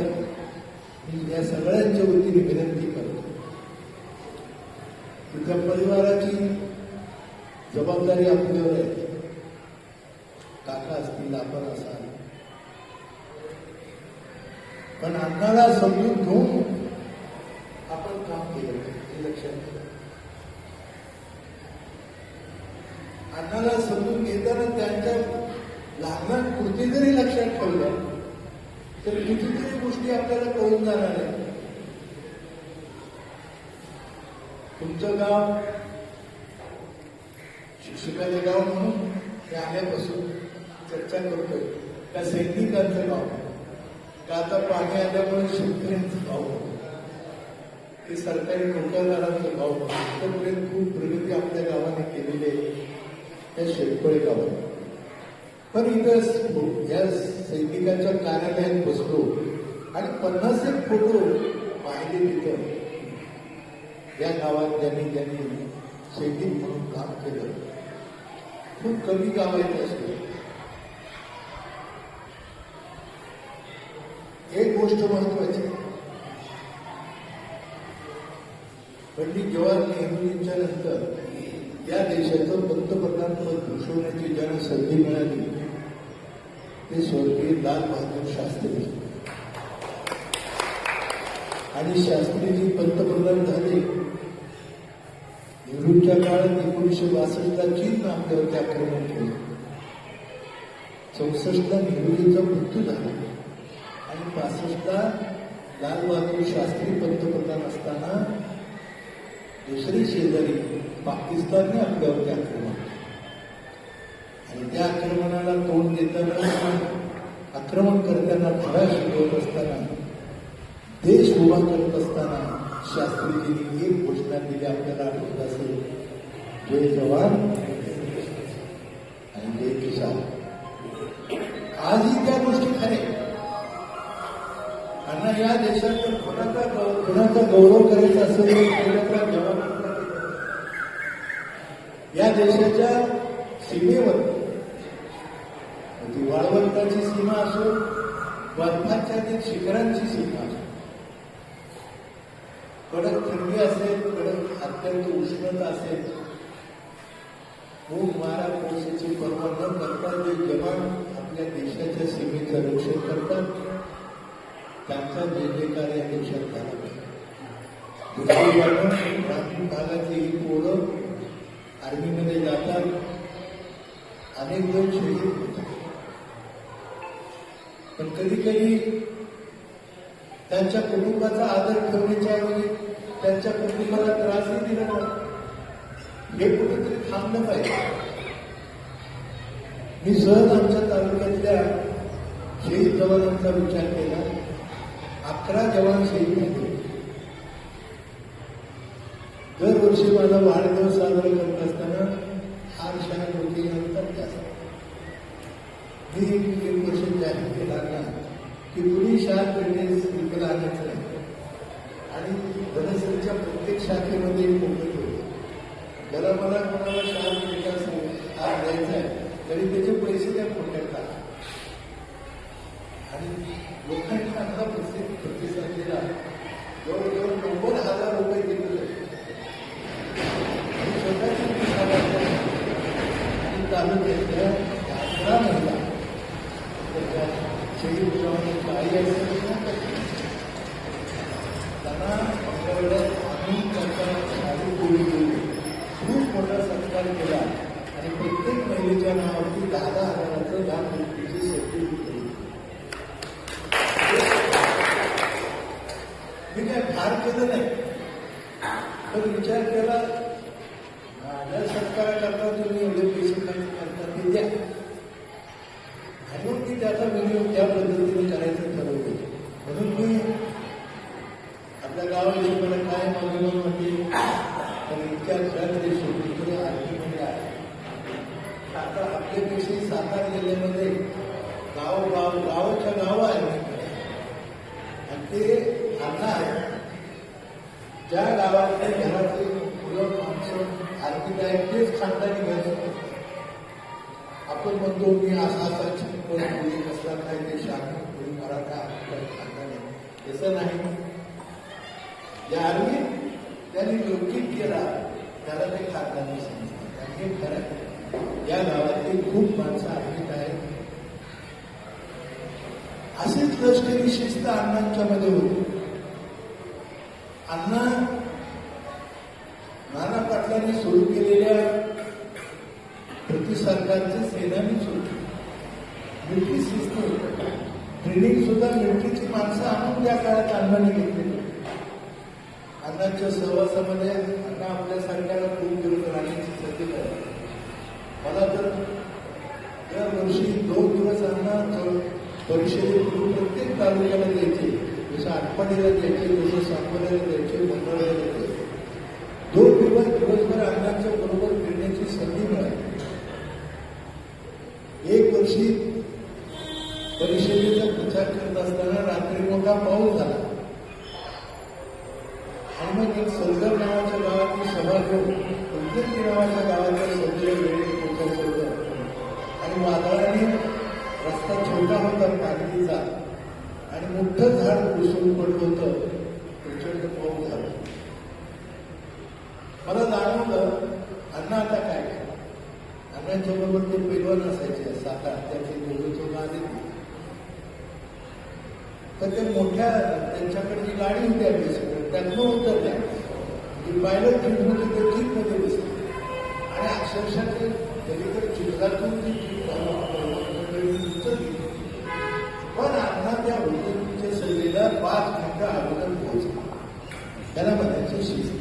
मी या सगळ्यांच्या वतीने विनंती करतो. तुमच्या परिवाराची जबाबदारी आपल्यावर आहे. काका असतील, आपण असाल, पण अण्णाला समजून घेऊन आपण काम केलं हे लक्षात ठेवा. अण्णाला समजून घेताना त्यांच्या लहान लहान कृती जरी लक्षात ठेवल्या तर कितीतरी गोष्टी आपल्याला कळून जाणार आहेत. तुमचं गाव शिक्षकाचे गाव म्हणून हे आल्यापासून चर्चा करतोय का सैनिकांचं गाव, का आता पाणी आल्यामुळे शेतकऱ्यांचं गाव, हे सरकारी नोकरदारांचं गाव, आतापर्यंत खूप प्रगती आपल्या गावाने केलेली आहे त्या शेतकरी गावात. पण इथं या सैनिकांच्या कार्यालयात बसलो आणि 50 फोटो पाहिले. तिथं या गावात ज्यांनी सैनिक म्हणून काम केलं खूप कमी गाव आहेत असे. एक गोष्ट महत्वाची, पंडित जवाहरलाल नेहरूंच्या नंतर या देशाचं पंतप्रधान पद भूषवण्याची ज्यांना संधी मिळाली ते स्वर्गीय लाल बहादूर शास्त्री. आणि शास्त्रीजी पंतप्रधान झाले. नेहरूंच्या काळात 1962ला चीननं आपल्यावरती आक्रमण केलं. 64ला नेहरूजींचा मृत्यू झाला आणि 65ला लाल बहादूर शास्त्री पंतप्रधान असताना दुसरी शेजारी पाकिस्तानने आपल्यावरती आक्रमण केलं. आणि त्या आक्रमणाला तोंड देताना, आक्रमण करताना धडा शिकवत असताना, देश उभा करत असताना शास्त्रीजींनी एक घोषणा दिली, आपल्याला आठवत असेल, जय जवान आणि जय किसान. आजही त्या गोष्टी खरे. आणि या देशात कोणाचा गौरव करायचा असेल तर जवान. या देशाच्या सीमेवर ती वाळवंटाची सीमा असो, बर्फाच्या त्या शिखरांची सीमा असो, कडक थंडी असेल, कडक अत्यंत उष्णता असेल, खूप वारा पावसाची पर्वा न करता जे जवान आपल्या देशाच्या सीमेचं रक्षण करतात त्यांचा जय जयकार या देशात झाला पाहिजे. ग्रामीण भागातली ही पोरं आर्मीमध्ये जातात, अनेक जण शहीद होतात. पण कधी कधी त्यांच्या कुटुंबाचा आदर ठेवण्याच्या ऐवजी त्यांच्या कुटुंबाला त्रासही दिला जातो. हे कुठेतरी थांबलं पाहिजे. मी सहज आमच्या तालुक्यातल्या शहीद जवानांचा विचार केला. 11 जवान शहीद झाले. दरवर्षी माझा वाढदिवस साजरा करत असताना हार शाळा होती, नंतर जास्त मी एक वर्ष जाहीर केला ना की कुणी शाळा करणे विकत आणायचं नाही. आणि धनसरीच्या प्रत्येक शाखेमध्ये एक मोकळी होती. जरा मला कोणाला शाळा विकास हार द्यायचा आहे तरी त्याचे पैसे त्या खोट्यात टाका. आणि लोकांनी आता प्रतिसाद दिला. जवळजवळ 90,000 रुपये दिले. स्वतःची आणि तालुक्यातल्या 11 महिला काही अडचणी नव्हत्या. त्यांना आपल्याकडे आणून त्यांचा शाळेत बोलली गेली, खूप मोठा सत्कार केला आणि प्रत्येक महिलेच्या नावावरती 10,000 ₹10,00,000 सर्टिफिकेट दिली. मी काय फार केलं नाही, पण विचार केला माझ्या सत्काराकरता तुम्ही एवढे पैसे खर्च करता ते द्या. आणि मग मी त्याचा विनियोग त्या पद्धतीने करायचं ठरवलं. म्हणून मी आपल्या गावाविषयी मला काय मागणी म्हणजे तर इतक्या घरातले शेवटी आर्थिक आहे. आता आपल्यापेक्षा सातारा जिल्ह्यामध्ये गावाच्या गाव आहे आणि ते आणणार ज्या गावातल्या घरातले मुलं माणसं आर्थिक आहेत तेच खानदानी घ्यायचं. आपण म्हणतो मी असा कोणी कसला काय ते शासन कोणी मराठा खानदानी, तसं नाही. या आर्मी त्यांनी लौकिक केला त्याला ते खानदानी समजतात आणि हे खरं आहे. या गावातली खूप माणसं आर्थिक आहेत. असेच लष्करी शिस्त अण्णांच्या मध्ये होती. अण्णा नाना पाटलांनी सुरू केलेल्या प्रतिसरकारचे सेनानीच होते. मिलिटरी शिस्त होती. ट्रेनिंग सुद्धा मिलिटरीची माणसं आणून त्या काळात अण्णांनी घेतलेली. अण्णांच्या सहवासामध्ये अण्णा आपल्यासारख्याला खूप दिवस राहण्याची संधी मिळाली. मला तर दरवर्षी 2 दिवस अण्णा परिषदेकडून प्रत्येक तालुक्याला द्यायचे. जसं आटपाडीला द्यायचे, जसं साकोऱ्याला द्यायचे, मंगळवारला द्यायचे. 2 दिवस दिवसभर अण्णांच्या बरोबर फिरण्याची संधी मिळाली. एक वर्षी परिषदेचा प्रचार करत असताना रात्री मोठा पाऊस झाला आणि मग एक सलगर नावाच्या गावातली सभा घेऊन कुलकर्णी नावाच्या गावाच्या सभेला वेळेत पोहोचायचं होतं आणि वादळाने रस्ता छोटा होता कागदीचा आणि मोठं झाड कोसळून पडलं होतं. प्रचंड पाऊस झाला. मला जाणवलं अण्णा आता काय करायचं. अण्णांच्या बरोबर ते पैलवान असायचे सातारा, त्याचे दोघं आले. तर ते मोठ्या त्यांच्याकडची गाडी होती आपल्यासोबत, त्यातनं उतरल्या की पायलट जीपमध्ये ते जीपमध्ये बसले आणि अक्षरशः ते कधीकडे चिखलातून ती जीप उचलली. पण अण्णा त्या उतरतीच्या सभेला 5 मिनिटं अगोदर पोहोचला. त्याला म्हणायचं शिस्त.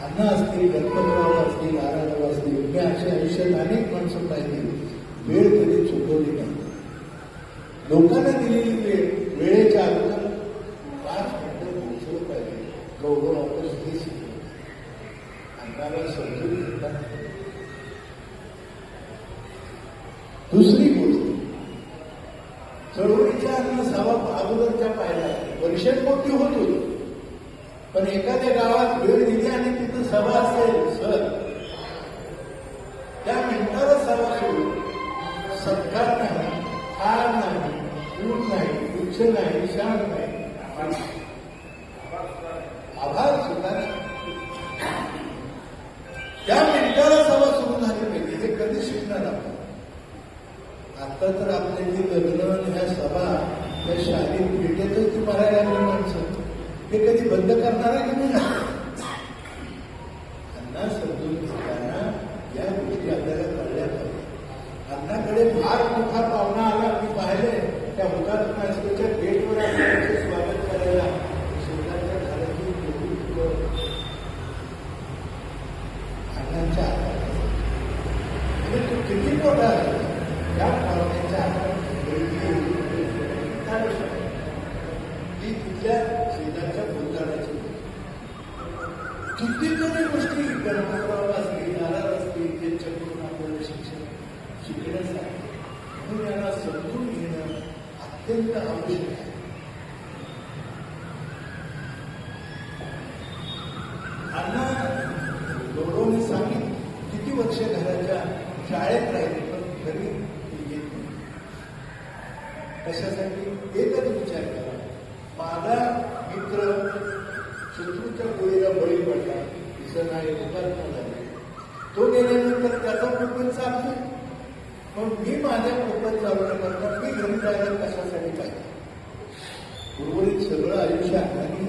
अण्णा असतील, गणपतराव असतील, आराराव असतील, मी अशा आयुष्यात अनेक माणसं पाहिली, वेळ कधी चुकवली नाही. लोकांना दिलेली वेळेच्या अगोदर 5 मिनिटं पोहोचलं पाहिजे. गौरव ऑफिस हे शिकलं. अण्णाला समजून घेतात. दुसरी गोष्ट, चळवळीच्या अन्न सभा अगोदरच्या पाहिल्या परिषद मोठी होत होती, पण एखाद्या गावात वेळ दिली आणि तिथं सभा असेल सर, त्या मिनिटाला सभा सुरू. सत्कार नाही, हार नाही, ऊट नाही, उच्च नाही, शान नाही, आभार सुद्धा नाही. त्या मिनिटाला सभा सुरू झाली पाहिजे. हे कधी शिकणार आपण. आता तर आपल्या जे लग्न ह्या सभा या शाळेत भेटेतच ती मरायला लागली माणसं. हे कधी बंद करणार आहे की नाही. अण्णा समजून घेताना या गोष्टी आपल्याला कळल्या पाहिजे. अण्णाकडे फार मोठा पाहुणा आला. मी पाहिले त्या हुतात्मा असल्याच्या गेटवर आपल्याचे स्वागत करायला शेजारच्या घराची अण्णांच्या हातात. म्हणजे तो किती मोठा आहे. या पाहुण्याच्या ती तिथल्या शेजारच्या भूतानाची कितीतरी गोष्टी गणपतराव असतील, नाराज असतील, त्यांच्याकडून आपल्याला शिक्षण शिकण्यासाठी म्हणून यांना समजून घेणं अत्यंत आवश्यक आहे. अण्णा गौरवने सांगितलं किती वर्ष घराच्या शाळेत राहिले पण घरी येत नाही. कशासाठी एकच विचार करा. माझा मित्र शत्रूच्या गोळीला बळी पडला, दिसत नाही, हुतात्मा झाले. तो गेल्यानंतर त्याचा कुटुंब चालतो. पण मी माझ्या मोबाईल चालवण्याकरता मी घरी जायला कशासाठी पाहिजे. उर्वरित सगळं आयुष्य आणि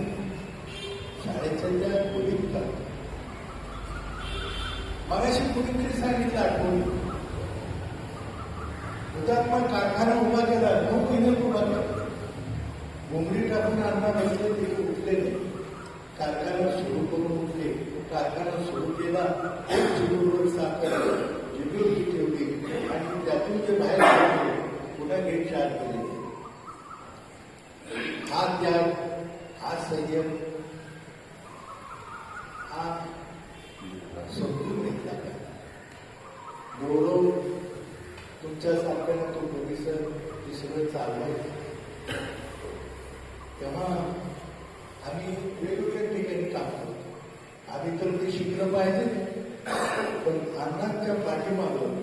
शाळेच्या त्या खोलीत काढतो. मगाशी कुणीतरी सांगितलं आठवण, हुतात्मा कारखाना उभा केला, 9 महिन्यात उभा केला. घोंगडी टाकून अण्णा बसले, तिथे उठले नाही. कारखाना सुरू करून उठले. कारखाना सुरू केला, एक चिरूवर साखर जिबीवरती ठेवली आणि त्यातून ते बाहेर पडले, पुन्हा गेटच्या आत गेले. हा त्याग, हा संयम, हा समजून घेतला पाहिजे. गौरव तुमच्यासारख्याला तो परिसर हे सगळं चाललंय. तेव्हा आम्ही वेगवेगळ्या ठिकाणी काम करतो. आम्ही तर ते शिकलं पाहिजे, पण अण्णांच्या पाठीमागं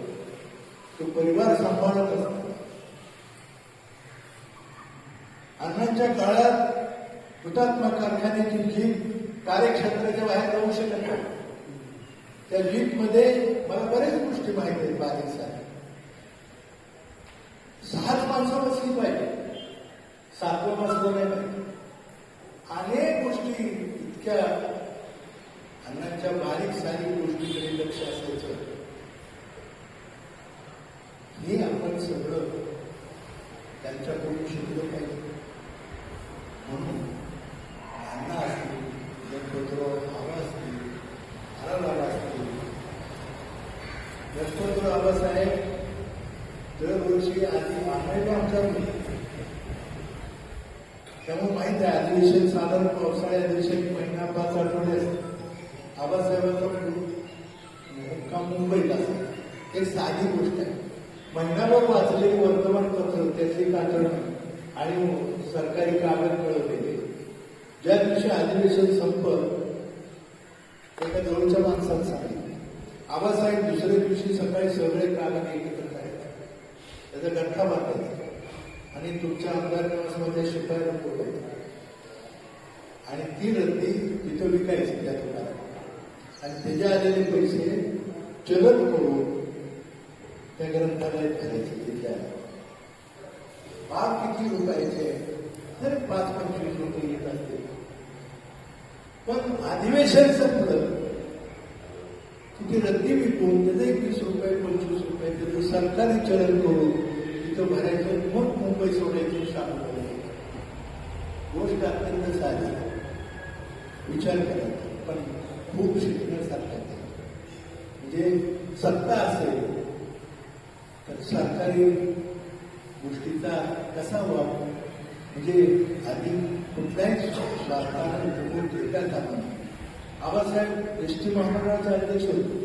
तो परिवार सांभाळत असतो. अण्णांच्या काळात हुतात्मा कारखान्याची जीप कार्यक्षेत्राच्या बाहेर जाऊ शकत नाही. त्या जीपमध्ये मला बऱ्याच गोष्टी माहिती आहेत. बारीक साहेब 6 माणसं बसली पाहिजे, 7वं बसलं नाही पाहिजे. अनेक गोष्टी इतक्या अण्णांच्या बारीक सारीक गोष्टीकडे लक्ष असायचं. हे आपण सगळं त्यांच्याकडून शिकलं पाहिजे. म्हणून अण्णा असतील, गणपतराव बाबा असतील, आराबाबा असतील, गणपतराव बाबासाहेब दरवर्षी आधी मागायला आमच्याकडून. त्यामुळे माहित आहे अधिवेशन साधारण पावसाळ्या अधिवेशन महिना 5 आठवडे असते. आबासाहेबांचा मुक्काम मुंबईत असतो. एक साधी गोष्ट आहे. महिनाभर वाचलेली वर्तमानपत्र, त्याची कागद आणि सरकारी कागद कळवलेले. ज्या दिवशी अधिवेशन संपत एका जवळच्या माणसाला सांगितलं, आबासाहेब दुसऱ्या दिवशी सकाळी सगळे कागद एकत्र करायचे, त्याचा गठ्ठा बांधायचा आणि तुमच्या आमदार निवासमध्ये शिपायला बोलायचं आणि ती रद्दी तिथं विकायची त्या दुकानात आणि त्याचे आलेले पैसे चलन करून त्या ग्रंथालयात करायचे. तिथल्या बाग किती रुपयाचे, तर 5-25 रुपये येत असते. पण अधिवेशन संपलं तिथे रद्दी विकून त्याचे 20 रुपये 25 रुपये त्याचं सरकारी चलन करून तिथं भरायचं, मग मुंबई सोडायची शाळा करायची. गोष्ट अत्यंत साधी, विचार करायचा, पण खूप शिकण्यासारखं. म्हणजे सत्ता असेल तर सरकारी गोष्टीचा कसा वापर, म्हणजे आधी कुठल्याही स्वार्थाने बघून देता कामा नये. आबासाहेब एसटी महामंडळाचे अध्यक्ष होते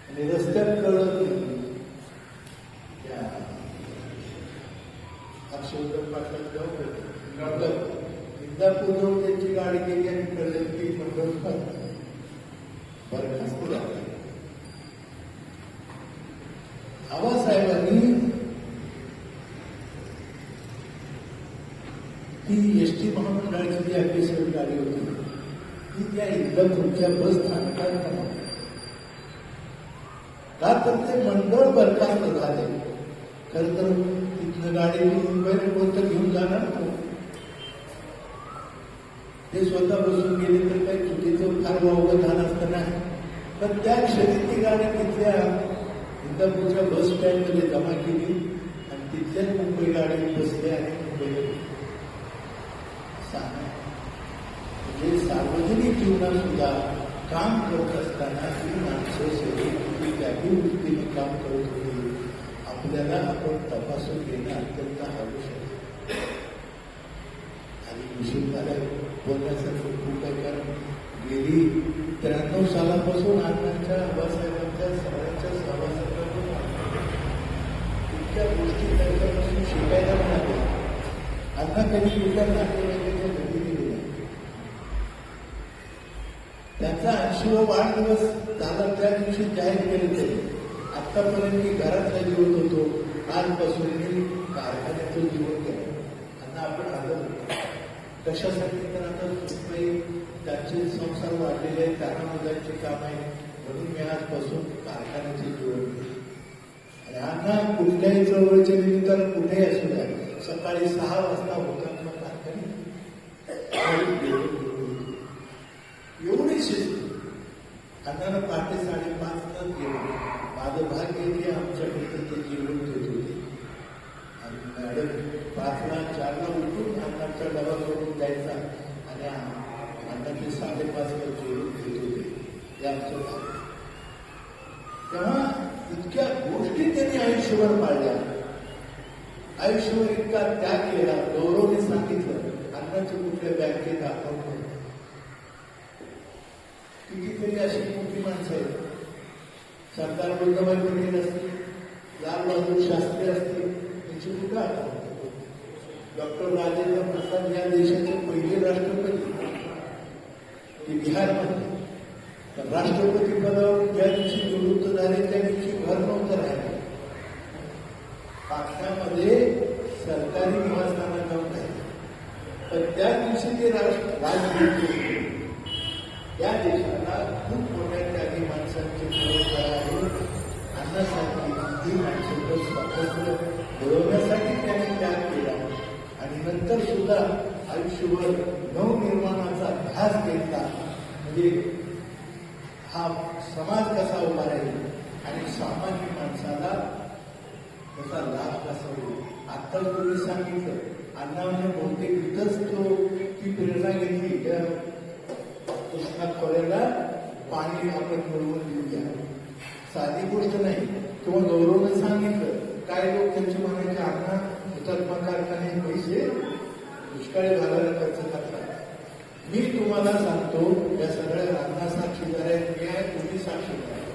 आणि रस्त्यात कळत नाही त्या हर्षवर्धन पाटलांच्या गावात इंदापूर जाऊन त्यांची गाडी गेली आणि कळलं की मंडळ बरखास्त झाले. आबासाहेबांनी ती एसटी महामंडळाची जी अग्रेसर गाडी होती ती त्या इंदापूरच्या बस स्थानकात का तर ते मंडळ बरखास्त झाले. खरं तर तिथलं गाडी मुंबईला कोणतं घेऊन जाणार नाही. ते स्वतः बसून गेले तर काही चुकीचं फार वावगं झालं असतं नाही. पण त्या क्षणी ती गाडी तिथल्या इंदापूरच्या बस स्टँडमध्ये जमा केली आणि तिथल्याच मुंबई गाडी बसल्या आणि मुंबईला म्हणजे सार्वजनिक जीवनात सुद्धा काम करत असताना ही माणसं सगळी त्याही वृत्तीने काम करत होती. आपल्याला आपण तपासून घेणं अत्यंत आवश्यक आणि विषय झाला बोलण्यासारखं खूप आहे. कारण गेली 93 सालापासून अण्णांच्या आबासाहेबांच्या सगळ्यांच्या सहवासातून इतक्या गोष्टी त्यांच्यापासून शिकायला मिळाल्या. अण्णा कधी कुठल्या नातेवाईकाच्या घरी गेले नाही. त्यांचा 80वा वाढदिवस झाला त्या दिवशी जाहीर केले ते आतापर्यंत मी घरातला जीवन होतो, आजपासून मी कारखान्याचं जीवन केलं. अण्णा आपण आलो कशासाठी तर आता सुखबाई त्यांचे संसार वाढलेले आहेत, त्यांना मुलांची काम आहे म्हणून मी आजपासून कारखान्याचे जीवन केले. आणि अण्णा कुठल्याही चळवळीच्या निमित्तानं कुठेही असू द्या, सकाळी 6 वाजता होतात मग एवढी शिस्त अण्णानं पहाटे 5:30 गेलो. माझं भाग्य की आमच्याकडे ते जेवण घेत होते आणि मॅडम 5ला 4ला उठून अण्णाचा डबा करून द्यायचा आणि अण्णाचे 5:30ला जेवण घेत होते. हे आमचं भाग्य. तेव्हा इतक्या गोष्टी त्यांनी आयुष्यभर पाळल्या, आयुष्यभर इतका त्याग केला. गौरवने सांगितलं अण्णाचं कुठल्या बँकेत अकाउंट होतं. कितीतरी अशी मोठी माणसं आहेत, सरदार वल्लभभाई पटेल असतील, लाल बहादूर शास्त्री असतील, त्यांची कुठं अकाउंट. डॉक्टर राजेंद्र प्रसाद या देशाचे पहिले राष्ट्रपती, ते बिहारमध्ये. राष्ट्रपती पदावर ज्या दिवशी निवृत्त झाले त्या दिवशी घर नव्हतं राहिलं. पाटण्यामध्ये सरकारी निवासस्थानात जाऊन राहिले, पण त्या दिवशी ते राजनीती या देशाला खूप मोठ्या त्यागी माणसांची परंपरा आहे. अन्नासाठी ही माणसाचं स्वातंत्र्य मिळवण्यासाठी त्याने त्याग केला आणि नंतर सुद्धा आयुष्यभर नवनिर्माणाचा ध्यास घेतला. म्हणजे हा समाज कसा उभा राहील आणि सामान्य माणसाला त्याचा लाभ कसा होईल. आत्ताच तुम्ही सांगितलं अण्णाने बहुतेक इथंच ती प्रेरणा घेतली. त्या कृष्णा खोऱ्याला पाणी आपण मिळवून देऊया, साधी गोष्ट नाही. किंवा गौरवने सांगितलं काय लोक त्यांच्या म्हणायचे अण्णा हुतात्मा कारखाने पैसे दुष्काळी भागाला खर्च करतात. मी तुम्हाला सांगतो या सगळ्या अण्णा साक्षीदार आहेत, मी आहे, तुम्ही साक्षीदार आहे.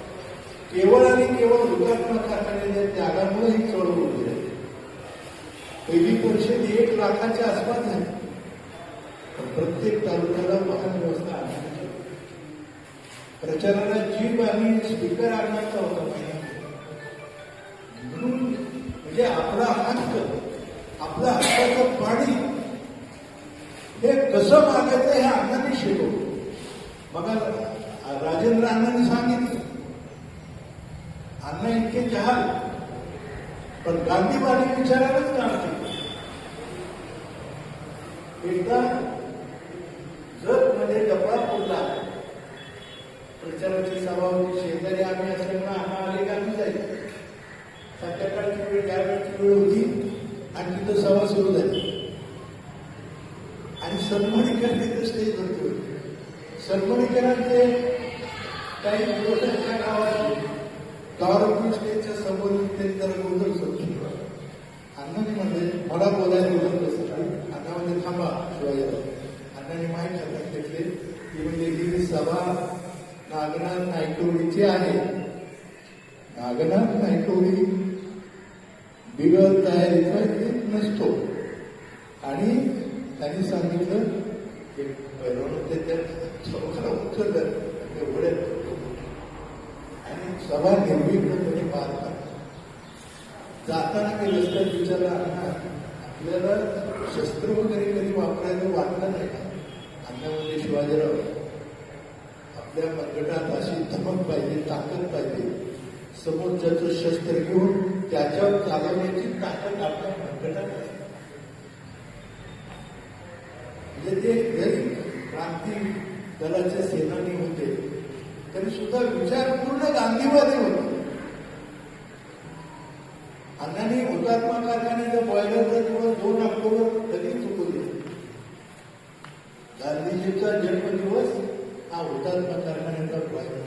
केवळ आणि केवळ हुतात्मा कारखान्याच्या त्यागामुळे ही चळवळ उभी आहे. पहिली परिषद 1 लाखाच्या आसपास झाली. प्रत्येक तालुक्याला वाहन व्यवस्था आणण्याची, प्रचाराला जीप आणि स्पीकर आणण्याचा होता म्हणून. म्हणजे आपला हक्क, आपला हक्काचं पाणी हे कसं मागायचं हे अण्णांनी शिकवलं. बघा राजेंद्र अण्णांनी सांगितलं अण्णा इतके जहाल, पण गांधीवादी विचारायलाच काम केलं. एकदा जत मध्ये डबा फुटला, प्रचाराची सभा होती, शेजारी आम्ही असल्यामुळे अण्णा आले का आम्ही जायचं. संध्याकाळची वेळ, त्यावेळची वेळ होती आणि तिथं सभा सुरू झाली आणि सन्मानिकांनी तिथं स्टेजवरती होते. सन्मानिकांचे काही दिवसांच्या गावात स्टेजच्या समोर त्यांनी जरा गोंधळ सुरू केला. अण्णांनी म्हणजे मला बोलायला बोलत असत, अण्णा म्हणजे थांबा शिवाजीराव. अण्णांनी माहीत हातात घेतले की म्हणजे ही सभा नागनाथ नायकवडीची आहे. नागनाथ नायकवडी बिगर तयारीचा नसतो. आणि त्यांनी सांगितलं की त्या चौकाला उचललं एवढ्यात आणि सभा निर्भीकपणे पार पाडली. जाताना काही रस्त्यात विचारला अण्णा आपल्याला शस्त्र वगैरे कधी वापरायला वाटलं नाही का. अण्णामध्ये शिवाजीराव आपल्या मनगटात अशी धमक पाहिजे, ताकद पाहिजे. समोरच्याचं शस्त्र घेऊन त्याच्यावर चालवण्याची ताकद आपल्या मनगटात असते. म्हणजे ते जरी क्रांती दलाचे सेनानी होते तरी सुद्धा विचार पूर्ण गांधीवादी होते. अण्णांनी हुतात्मा कारखान्याच्या बॉयलरचा दिवस 2 ऑक्टोबर कधी चुकवले. गांधीजीचा जन्मदिवस हा हुतात्मा कारखान्याचा बॉयलर.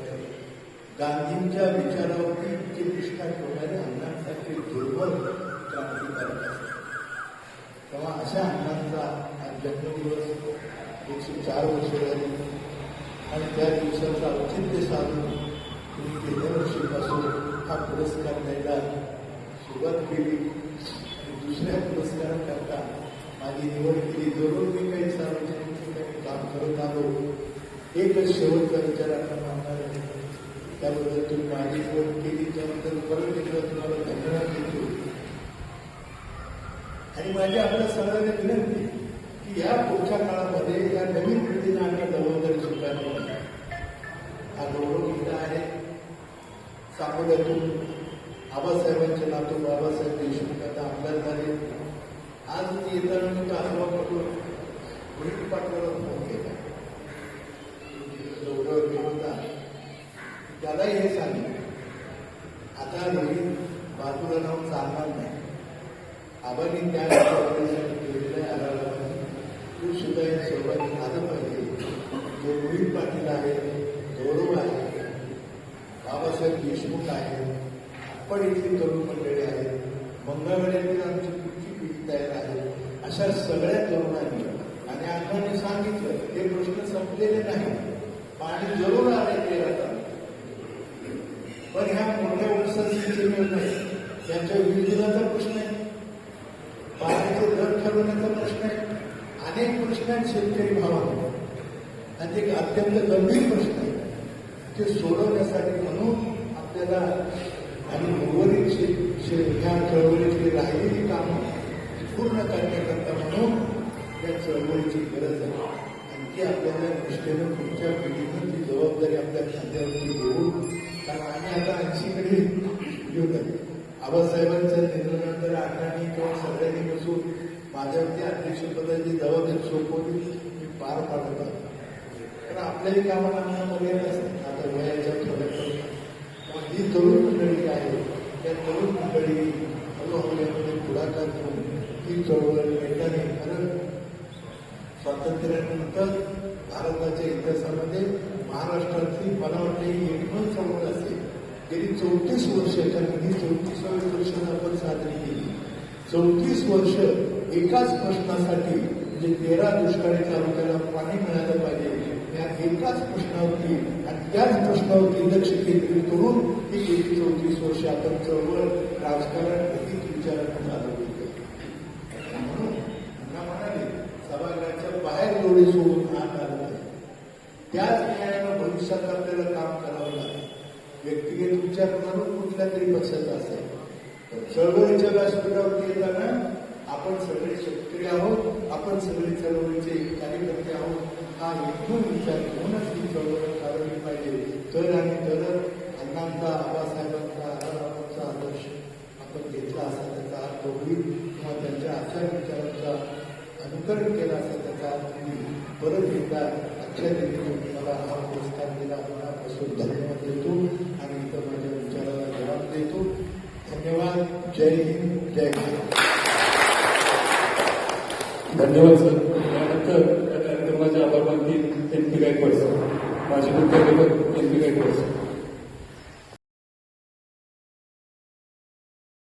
गांधींच्या विचारावरती इतकी निष्ठा ठेवणारे अण्णांसारखे दुर्बल क्रांतिकारक असतात. तेव्हा अशा अण्णांचा हा जन्मदिवस 104 वर्ष झाली आणि त्या दिवसाचं औचित्य साधून तुम्ही गेल्या वर्षीपासून हा पुरस्कार द्यायला सुरुवात केली. दुसऱ्या पुरस्काराकरता माझी निवड केली. जरूर मी काही सार्वजनिक ठिकाणी काम करत आलो. एकच शेवटचा विचार आपण मानणार आहे, त्याबद्दल तुम्ही माझी निवड केली त्याबद्दल परत एकदा तुम्हाला धन्यवाद देतो. आणि माझी आपल्या सगळ्यांना विनंती की या पुढच्या काळामध्ये या नवीन पिढीला आम्ही जबाबदारी स्वीकारली. हा गौरव इथं आहे. सांगोल्यातून आबासाहेबांचे नातू बाबासाहेब देशमुख आता आमदार झाले. आज ती येताना मी तासगावकडून रोहित पाटलाला फोन केला. गौरव होता त्यालाही हे सांगितलं आता रोहित बाजूला जाऊन चालणार नाही. आबांनी त्या केलेल्या आराला तू सुद्धा या सहभागी झालं पाहिजे. जो रोहित पाटील आहे, गौरव आहे, बाबासाहेब देशमुख आहे, आपण इथली तरुण मंडळी आहेत, मंगळवेढ्यातील आमची पुढची पिढी तयार आहे, अशा सगळ्या तरुणांनी आणि अण्णांनी सांगितलं हे प्रश्न संपलेले नाही. पाणी जरूर आले ते आता पण ह्या मोठ्या उसाचे नाही, त्यांच्या विरोधाचा प्रश्न आहे, पाण्याचे दर ठरवण्याचा प्रश्न आहे, अनेक प्रश्न आहेत शेतकरी भावांना आणि ते अत्यंत गंभीर प्रश्न आहे. ते सोडवण्यासाठी म्हणून आपल्याला आणि उर्वरित ह्या चळवळीची राहिलेली कामं पूर्ण करण्याकरता म्हणून त्या चळवळीची गरज आहे आणि ती आपल्याला निष्ठेनं पुढच्या पिढीनं ती जबाबदारी आपल्या खांद्यावरती देऊ. कारण आम्ही आता 80 कडे घेऊन आबासाहेबांच्या निधनानंतर अण्णांनी किंवा सगळ्यांनी बसून माझ्यावरती अध्यक्षपदाची जबाबदारी सोपवली मी पार पाडत आहे. कारण आपल्याही कामाला आम्हाला मर्यादा असतात. आता वयाच्या थोड्या ही तरुण मंडळी आहे त्या तरुण मंडळी हळूहळू यामध्ये पुढाकार घेऊन ही चळवळ नेत्याने खरं स्वातंत्र्यानंतर भारताच्या इतिहासामध्ये महाराष्ट्रातली मला वाटते ही एकमेव चळवळ असेल. गेली 34 वर्ष कारण ही 34व्या वर्षाला आपण साजरी केली. 34 वर्ष एकाच प्रश्नासाठी म्हणजे 13 दुष्काळी तालुक्याला पाणी मिळालं पाहिजे या एकाच प्रश्नावरती आणि त्याच प्रश्नावरती लक्ष केंद्रित करून ही गेली 34 वर्ष आपण चळवळ राजकारण अधिक विचारानं चालवली. म्हणून त्यांना म्हणाले सभागृहाच्या बाहेर डोळे सोडून आत आलं पाहिजे. त्याच न्यायानं भविष्यात आपल्याला काम करावं लागेल. व्यक्तिगत विचार करून कुठल्या तरी पक्षाचा असेल पण चळवळीच्या व्यासपीठावरती येताना आपण सगळे शेतकरी आहोत, आपण सगळे चळवळीचे कार्यकर्ते आहोत हा एकूण विचार घेऊनच ही चळवळ चालवली पाहिजे. तर आणि तरच अण्णांचा आबासाहेबांचा आरारामांचा आदर्श आपण घेतला असा त्याचा अर्थ होईल किंवा त्यांच्या आचार विचारांचा अनुकरण केला असा त्याचा अर्थ होईल. परत एकदा आजच्या दिवशी मला हा पुरस्कार दिला मनापासून धन्यवाद देतो आणि इतर माझ्या विचाराला जबाब देतो. धन्यवाद. जय हिंद. जय महाराष्ट्र. धन्यवाद सर.